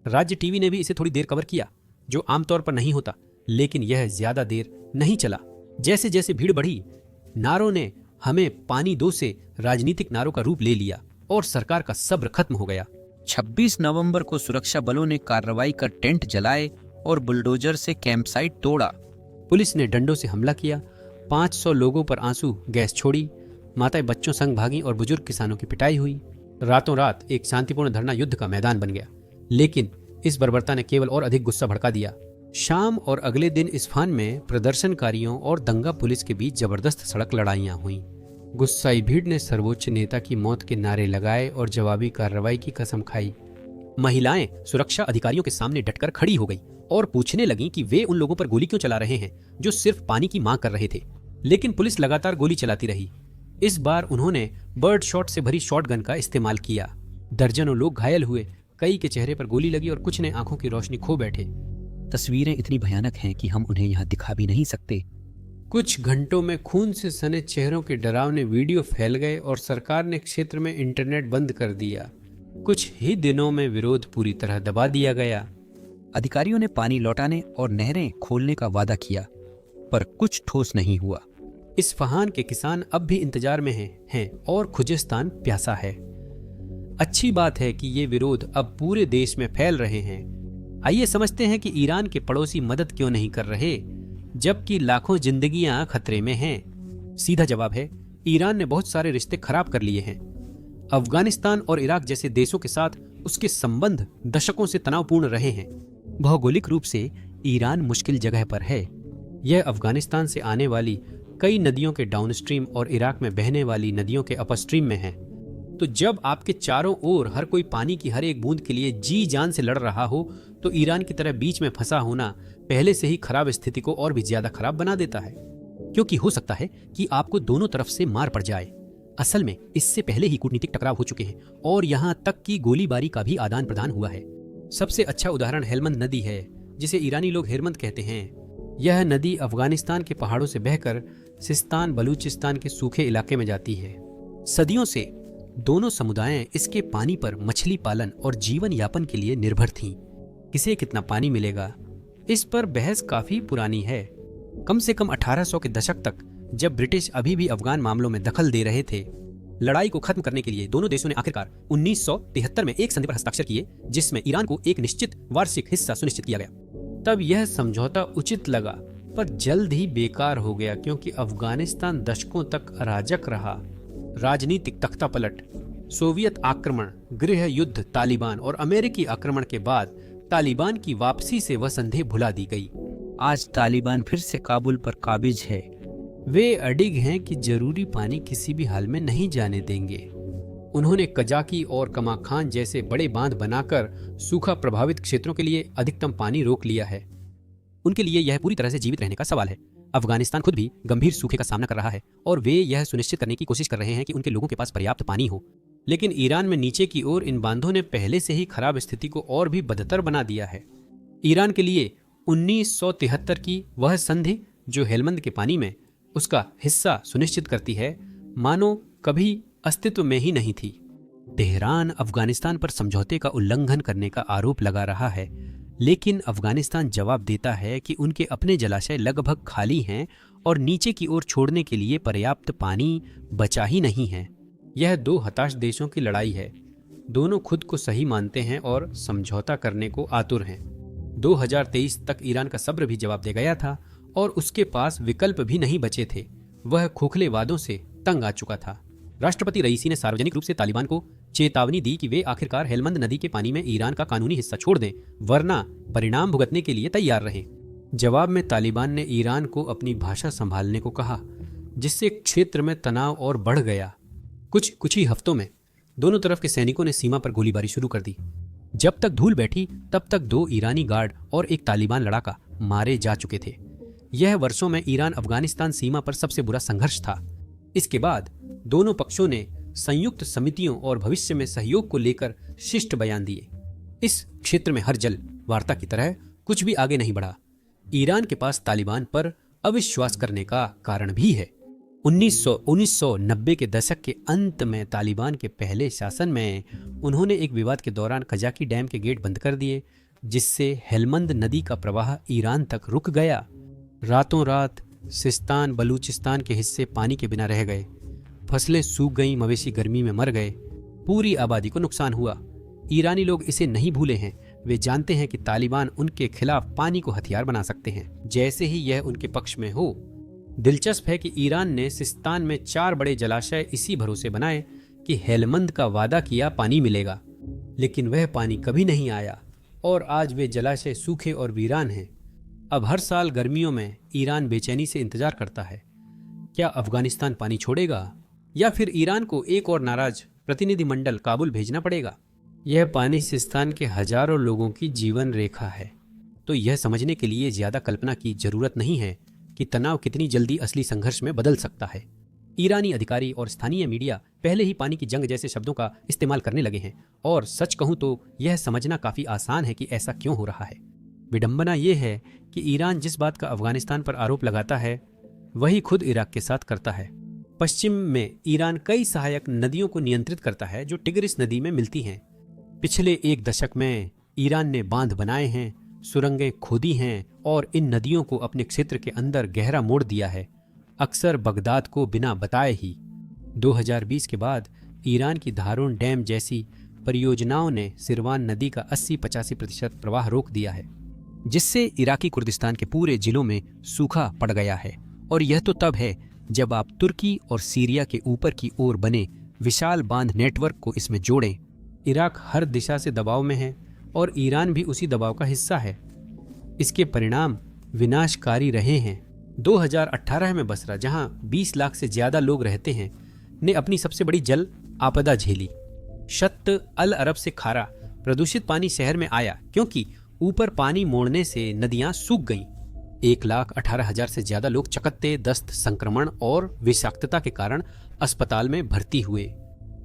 राज्य टीवी ने भी इसे थोड़ी देर कवर किया, जो आमतौर पर नहीं होता, लेकिन यह ज्यादा देर नहीं चला। जैसे जैसे भीड़ बढ़ी, नारों ने हमें पानी दो से राजनीतिक नारों का रूप ले लिया और सरकार का सब्र खत्म हो गया। 26 नवंबर को सुरक्षा बलों ने कार्रवाई कर टेंट जलाए और बुलडोजर से कैंपसाइट तोड़ा। पुलिस ने डंडों से हमला किया, 500 लोगों पर आंसू गैस छोड़ी, माताएं बच्चों संग भागी और बुजुर्ग किसानों की पिटाई हुई। रातों रात एक शांतिपूर्ण धरना युद्ध का मैदान बन गया। लेकिन इस बर्बरता ने केवल और अधिक गुस्सा भड़का दिया। शाम और अगले दिन इस्फहान में प्रदर्शनकारियों और दंगा पुलिस के बीच जबरदस्त सड़क लड़ाइयां हुईं। गुस्साई भीड़ ने सर्वोच्च नेता की मौत के नारे लगाए और जवाबी कार्रवाई की कसम खाई। महिलाएं सुरक्षा अधिकारियों के सामने डटकर खड़ी हो गई और पूछने लगीं कि वे उन लोगों पर गोली क्यों चला रहे हैं जो सिर्फ पानी की मांग कर रहे थे। लेकिन पुलिस लगातार गोली चलाती रही। इस बार उन्होंने बर्ड शॉट से भरी शॉटगन का इस्तेमाल किया। दर्जनों लोग घायल हुए, कई के चेहरे पर गोली लगी और कुछ ने आंखों की रोशनी खो बैठे। तस्वीरें इतनी भयानक हैं कि हम उन्हें यहाँ दिखा भी नहीं सकते। कुछ घंटों में खून से सने चेहरों के डरावने वीडियो फैल गए और सरकार ने क्षेत्र में इंटरनेट बंद कर दिया। कुछ ही दिनों में विरोध पूरी तरह दबा दिया गया। अधिकारियों ने पानी लौटाने और नहरें खोलने का वादा किया, पर कुछ ठोस नहीं हुआ। इस्फहान के किसान अब भी इंतजार में हैं और खुजेस्तान प्यासा है। अच्छी बात है कि ये विरोध अब पूरे देश में फैल रहे हैं। आइए समझते हैं कि ईरान के पड़ोसी मदद क्यों नहीं कर रहे, जबकि लाखों जिंदगियां खतरे में हैं। सीधा जवाब है, ईरान ने बहुत सारे रिश्ते खराब कर लिए हैं। अफगानिस्तान और इराक जैसे देशों के साथ उसके संबंध दशकों से तनावपूर्ण रहे हैं। भौगोलिक रूप से ईरान मुश्किल जगह पर है। यह अफगानिस्तान से आने वाली कई नदियों के डाउनस्ट्रीम और इराक में बहने वाली नदियों के अपस्ट्रीम में है। तो जब आपके चारों ओर हर कोई पानी की हर एक बूंद के लिए जी जान से लड़ रहा हो, तो ईरान की तरह बीच में फंसा होना पहले से ही खराब स्थिति को और भी ज्यादा खराब बना देता है। क्योंकि हो सकता है कि आपको दोनों तरफ से मार पड़ जाए। असल में इससे पहले ही कूटनीतिक टकराव हो चुके हैं और यहाँ तक कि गोलीबारी का भी आदान प्रदान हुआ है। सबसे अच्छा उदाहरण हेलमंद नदी है, जिसे ईरानी लोग हेरमंद कहते हैं। यह नदी अफगानिस्तान के पहाड़ों से बहकर सिस्तान बलूचिस्तान के सूखे इलाके में जाती है। सदियों से दोनों समुदाय इसके पानी पर मछली पालन और जीवन यापन के लिए निर्भर थीं। किसे कितना पानी मिलेगा, इस पर बहस काफी पुरानी है। कम से कम 1800 के दशक तक, जब ब्रिटिश अभी भी अफगान मामलों में दखल दे रहे थे, लड़ाई को खत्म करने के लिए दोनों देशों ने आखिरकार 1973 में एक संधि पर हस्ताक्षर किए, जिसमें ईरान को एक निश्चित वार्षिक हिस्सा सुनिश्चित किया गया। तब यह समझौता उचित लगा, पर जल्द ही बेकार हो गया, क्योंकि अफगानिस्तान दशकों तक अराजक रहा। राजनीतिक तख्तापलट, सोवियत आक्रमण, गृह युद्ध, तालिबान और अमेरिकी आक्रमण के बाद तालिबान की वापसी से वह संधि भुला दी गई। आज तालिबान फिर से काबुल पर काबिज है। वे अडिग हैं कि जरूरी पानी किसी भी हाल में नहीं जाने देंगे। उन्होंने कजाकी और कमाखान जैसे बड़े बांध बनाकर सूखा प्रभावित क्षेत्रों के लिए अधिकतम पानी रोक लिया है। उनके लिए यह पूरी तरह से जीवित रहने का सवाल है। अफगानिस्तान खुद भी गंभीर सूखे का सामना कर रहा है और वे यह सुनिश्चित करने की कोशिश कर रहे हैं कि उनके लोगों के पास पर्याप्त पानी हो। लेकिन ईरान में नीचे की ओर इन बांधों ने पहले से ही खराब स्थिति को और भी बदतर बना दिया है। ईरान के लिए 1973 की वह संधि जो हेलमंद के पानी में उसका हिस्सा सुनिश्चित करती है, मानो कभी अस्तित्व में ही नहीं थी। तेहरान अफगानिस्तान पर समझौते का उल्लंघन करने का आरोप लगा रहा है, लेकिन अफगानिस्तान जवाब देता है कि उनके अपने जलाशय लगभग खाली हैं और नीचे की ओर छोड़ने के लिए पर्याप्त पानी बचा ही नहीं है। यह दो हताश देशों की लड़ाई है। दोनों खुद को सही मानते हैं और समझौता करने को आतुर हैं। 2023 तक ईरान का सब्र भी जवाब दे गया था और उसके पास विकल्प भी नहीं बचे थे। वह खोखले वादों से तंग आ चुका था। राष्ट्रपति रईसी ने सार्वजनिक रूप से तालिबान को चेतावनी दी कि वे आखिरकार हेलमंद नदी के पानी में ईरान का कानूनी हिस्सा छोड़ दें, वरना परिणाम भुगतने के लिए तैयार रहें। जवाब में तालिबान ने ईरान को अपनी भाषा संभालने को कहा, जिससे क्षेत्र में तनाव और बढ़ गया। कुछ ही हफ्तों में दोनों तरफ के सैनिकों ने सीमा पर गोलीबारी शुरू कर दी। जब तक धूल बैठी तब तक 2 ईरानी गार्ड और एक तालिबान लड़ाका मारे जा चुके थे। यह वर्षों में ईरान अफगानिस्तान सीमा पर सबसे बुरा संघर्ष था। इसके बाद दोनों पक्षों ने संयुक्त समितियों और भविष्य में सहयोग को लेकर शिष्ट बयान दिए। इस क्षेत्र में हर जल वार्ता की तरह कुछ भी आगे नहीं बढ़ा। ईरान के पास तालिबान पर अविश्वास करने का कारण भी है। 1990 के दशक के अंत में तालिबान के पहले शासन में उन्होंने एक विवाद के दौरान कजाकी डैम के गेट बंद कर दिए, जिससे हेलमंद नदी का प्रवाह ईरान तक रुक गया। रातों रात सिस्तान बलूचिस्तान के हिस्से पानी के बिना रह गए। फसलें सूख गईं, मवेशी गर्मी में मर गए, पूरी आबादी को नुकसान हुआ। ईरानी लोग इसे नहीं भूले हैं। वे जानते हैं कि तालिबान उनके खिलाफ पानी को हथियार बना सकते हैं, जैसे ही यह उनके पक्ष में हो। दिलचस्प है कि ईरान ने सिस्तान में 4 बड़े जलाशय इसी भरोसे बनाए कि हेलमंद का वादा किया पानी मिलेगा, लेकिन वह पानी कभी नहीं आया और आज वे जलाशय सूखे और वीरान हैं। अब हर साल गर्मियों में ईरान बेचैनी से इंतजार करता है, क्या अफगानिस्तान पानी छोड़ेगा या फिर ईरान को एक और नाराज प्रतिनिधिमंडल काबुल भेजना पड़ेगा। यह पानी सिस्तान के हजारों लोगों की जीवन रेखा है। तो यह समझने के लिए ज्यादा कल्पना की जरूरत नहीं है कि तनाव कितनी जल्दी असली संघर्ष में बदल सकता है। ईरानी अधिकारी और स्थानीय मीडिया पहले ही पानी की जंग जैसे शब्दों का इस्तेमाल करने लगे हैं, और सच कहूं तो यह समझना काफी आसान है कि ऐसा क्यों हो रहा है। विडंबना यह है कि ईरान जिस बात का अफगानिस्तान पर आरोप लगाता है, वही खुद इराक के साथ करता है। पश्चिम में ईरान कई सहायक नदियों को नियंत्रित करता है जो टिग्रिस नदी में मिलती हैं। पिछले 1 दशक में ईरान ने बांध बनाए हैं, सुरंगें खोदी हैं और इन नदियों को अपने क्षेत्र के अंदर गहरा मोड़ दिया है, अक्सर बगदाद को बिना बताए ही। 2020 के बाद ईरान की धारून डैम जैसी परियोजनाओं ने सिरवान नदी का 80-85% प्रवाह रोक दिया है, जिससे इराकी कुर्दिस्तान के पूरे जिलों में सूखा पड़ गया है। और यह तो तब है जब आप तुर्की और सीरिया के ऊपर की ओर बने विशाल बांध नेटवर्क को इसमें जोड़ें। इराक हर दिशा से दबाव में है और ईरान भी उसी दबाव का हिस्सा है। इसके परिणाम विनाशकारी रहे हैं। 2018 में बसरा, जहां 20 लाख से ज्यादा लोग रहते हैं, ने अपनी सबसे बड़ी जल आपदा झेली। शत्त अल अरब से खारा प्रदूषित पानी शहर में आया क्योंकि ऊपर पानी मोड़ने से नदियां सूख गईं। 1,18,000 से ज्यादा लोग चकत्ते, दस्त, संक्रमण और विषाक्तता के कारण अस्पताल में भर्ती हुए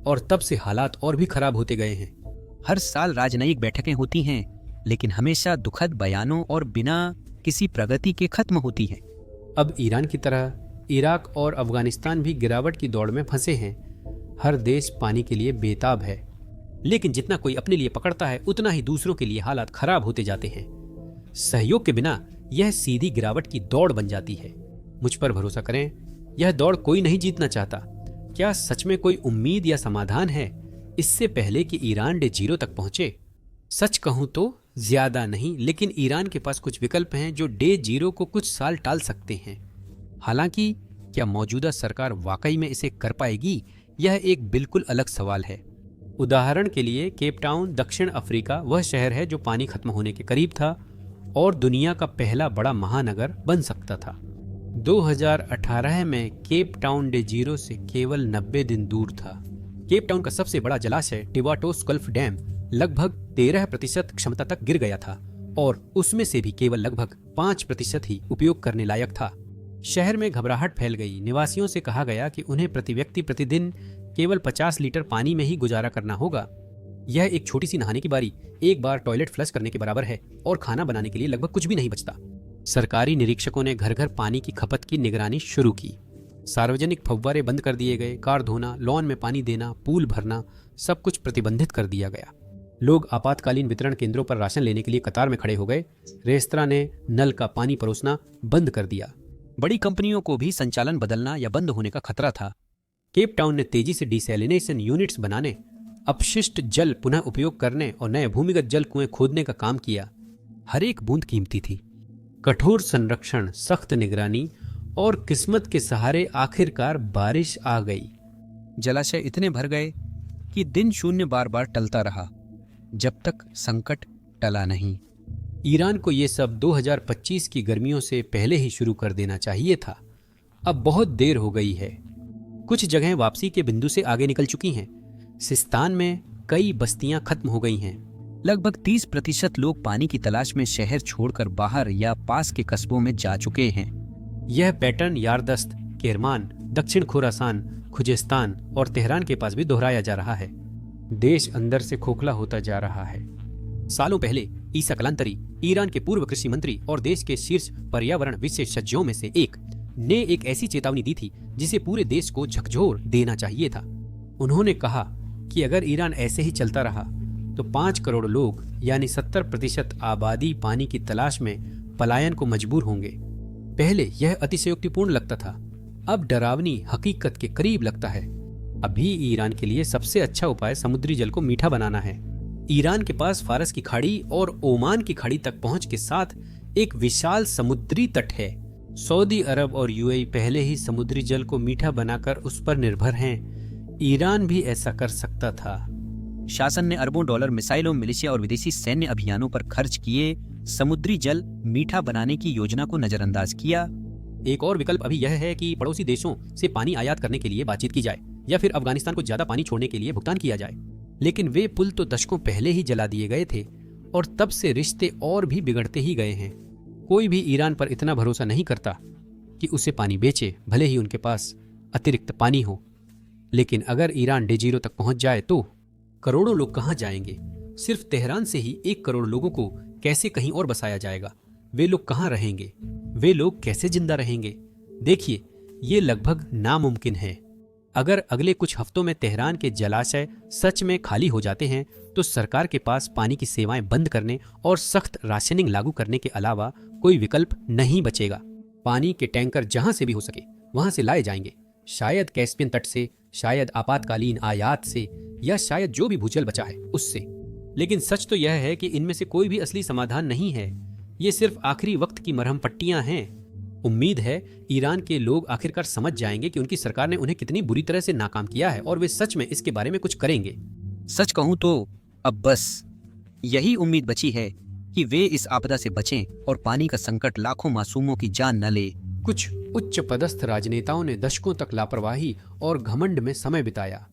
और तब से हालात और भी खराब होते गए हैं। हर साल राजनयिक बैठकें होती हैं, लेकिन हमेशा दुखद बयानों और बिना किसी प्रगति के खत्म होती हैं। अब ईरान की तरह इराक और अफगानिस्तान भी गिरावट की दौड़ में फंसे हैं। हर देश पानी के लिए बेताब है, लेकिन जितना कोई अपने लिए पकड़ता है उतना ही दूसरों के लिए हालात खराब होते जाते हैं। सहयोग के बिना यह सीधी गिरावट की दौड़ बन जाती है। मुझ पर भरोसा करें, यह दौड़ कोई नहीं जीतना चाहता। क्या सच में कोई उम्मीद या समाधान है इससे पहले कि ईरान डे जीरो तक पहुंचे? सच कहूं तो ज्यादा नहीं, लेकिन ईरान के पास कुछ विकल्प हैं जो डे जीरो को कुछ साल टाल सकते हैं। हालांकि क्या मौजूदा सरकार वाकई में इसे कर पाएगी, यह एक बिल्कुल अलग सवाल है। उदाहरण के लिए केप टाउन, दक्षिण अफ्रीका, वह शहर है जो पानी खत्म होने के करीब था और दुनिया का पहला बड़ा महानगर बन सकता था। 2018 में केप टाउन डे जीरो से केवल 90 दिन दूर था। केप टाउन का सबसे बड़ा जलाशय टिवाटोस गल्फ डैम लगभग 13% क्षमता तक गिर गया था और उसमें से भी केवल लगभग 5% ही उपयोग करने लायक था। शहर में घबराहट फैल गई। निवासियों से कहा गया कि उन्हें प्रति व्यक्ति प्रतिदिन केवल 50 लीटर पानी में ही गुजारा करना होगा। यह एक छोटी सी नहाने की बारी, एक बार टॉयलेट फ्लश करने के बराबर है और खाना बनाने के लिए लगभग कुछ भी नहीं बचता। सरकारी निरीक्षकों ने घर घर पानी की खपत की निगरानी शुरू की। सार्वजनिक फव्वारे बंद कर दिए गए, कार धोना, लॉन में पानी देना, पूल भरना, सब कुछ प्रतिबंधित कर दिया गया। लोग आपातकालीन वितरण केंद्रों पर राशन लेने के लिए कतार में खड़े हो गए। रेस्तरां ने नल का पानी परोसना बंद कर दिया। बड़ी कंपनियों को भी संचालन बदलना या बंद होने का खतरा था। केप टाउन ने तेजी से डिसैलिनेशन यूनिट्स बनाने, अपशिष्ट जल पुनः उपयोग करने और नए भूमिगत जल कुएं खोदने का काम किया। हर एक बूंद कीमती थी। कठोर संरक्षण, सख्त निगरानी और किस्मत के सहारे आखिरकार बारिश आ गई। जलाशय इतने भर गए कि दिन शून्य बार बार टलता रहा जब तक संकट टला नहीं। ईरान को ये सब 2025 की गर्मियों से पहले ही शुरू कर देना चाहिए था। अब बहुत देर हो गई है। कुछ जगहें वापसी के बिंदु से आगे निकल चुकी हैं। सिस्तान में कई बस्तियां खत्म हो गई हैं। लगभग 30% लोग पानी की तलाश में शहर छोड़कर बाहर या पास के कस्बों में जा चुके हैं। यह पैटर्न यारदस्त, केरमान, दक्षिण खुरासान, खुजेस्तान और तेहरान के पास भी दोहराया जा रहा है। देश अंदर से खोखला होता जा रहा है। सालों पहले ईसा कलांतरी, ईरान के पूर्व कृषि मंत्री और देश के शीर्ष पर्यावरण विशेषज्ञों में से एक, ने एक ऐसी चेतावनी दी थी जिसे पूरे देश को झकझोर देना चाहिए था। उन्होंने कहा कि अगर ईरान ऐसे ही चलता रहा तो 5 करोड़ लोग यानी 70% आबादी पानी की तलाश में पलायन को मजबूर होंगे। पहले यह अतिशयोक्तिपूर्ण लगता था, अब डरावनी हकीकत के करीब लगता है। अभी ईरान के लिए सबसे अच्छा उपाय समुद्री जल को मीठा बनाना है। ईरान के पास फारस की खाड़ी और ओमान की खाड़ी तक पहुंच के साथ एक विशाल समुद्री तट है। सऊदी अरब और यूएई पहले ही समुद्री जल को मीठा बनाकर उस पर निर्भर हैं। ईरान भी ऐसा कर सकता था। शासन ने अरबों डॉलर मिसाइलों, मिलिशिया और विदेशी सैन्य अभियानों पर खर्च किए समुद्री जल मीठा बनाने की योजना को नजरअंदाज किया। एक और विकल्प अभी यह है कि पड़ोसी देशों से पानी आयात करने के लिए बातचीत की जाए या फिर अफगानिस्तान को ज्यादा पानी छोड़ने के लिए भुगतान किया जाए। लेकिन वे पुल तो दशकों पहले ही जला दिए गए थे और तब से रिश्ते और भी बिगड़ते ही गए हैं। कोई भी ईरान पर इतना भरोसा नहीं करता कि उसे पानी बेचे, भले ही उनके पास अतिरिक्त पानी हो। लेकिन अगर ईरान डे जीरो तक पहुंच जाए तो करोड़ों लोग कहां जाएंगे? सिर्फ तेहरान से ही 1 करोड़ लोगों को कैसे कहीं और बसाया जाएगा? वे लोग कहां रहेंगे? वे लोग कैसे जिंदा रहेंगे? देखिए, ये लगभग नामुमकिन है। अगर अगले कुछ हफ्तों में तेहरान के जलाशय सच में खाली हो जाते हैं तो सरकार के पास पानी की सेवाएं बंद करने और सख्त राशनिंग लागू करने के अलावा कोई विकल्प नहीं बचेगा। पानी के टैंकर जहां से भी हो सके वहां से लाए जाएंगे, शायद कैस्पियन तट से, शायद आपातकालीन आयात से, या शायद जो भी भूजल बचा है उससे। लेकिन सच तो यह है कि इनमें से कोई भी असली समाधान नहीं है। ये सिर्फ आखिरी वक्त की मरहम पट्टियां हैं। उम्मीद है ईरान के लोग आखिरकार समझ जाएंगे कि उनकी सरकार ने उन्हें कितनी बुरी तरह से नाकाम किया है और वे सच में इसके बारे में कुछ करेंगे। सच कहूं तो अब बस यही उम्मीद बची है कि वे इस आपदा से बचें और पानी का संकट लाखों मासूमों की जान न ले। कुछ उच्च पदस्थ राजनेताओं ने दशकों तक लापरवाही और घमंड में समय बिताया।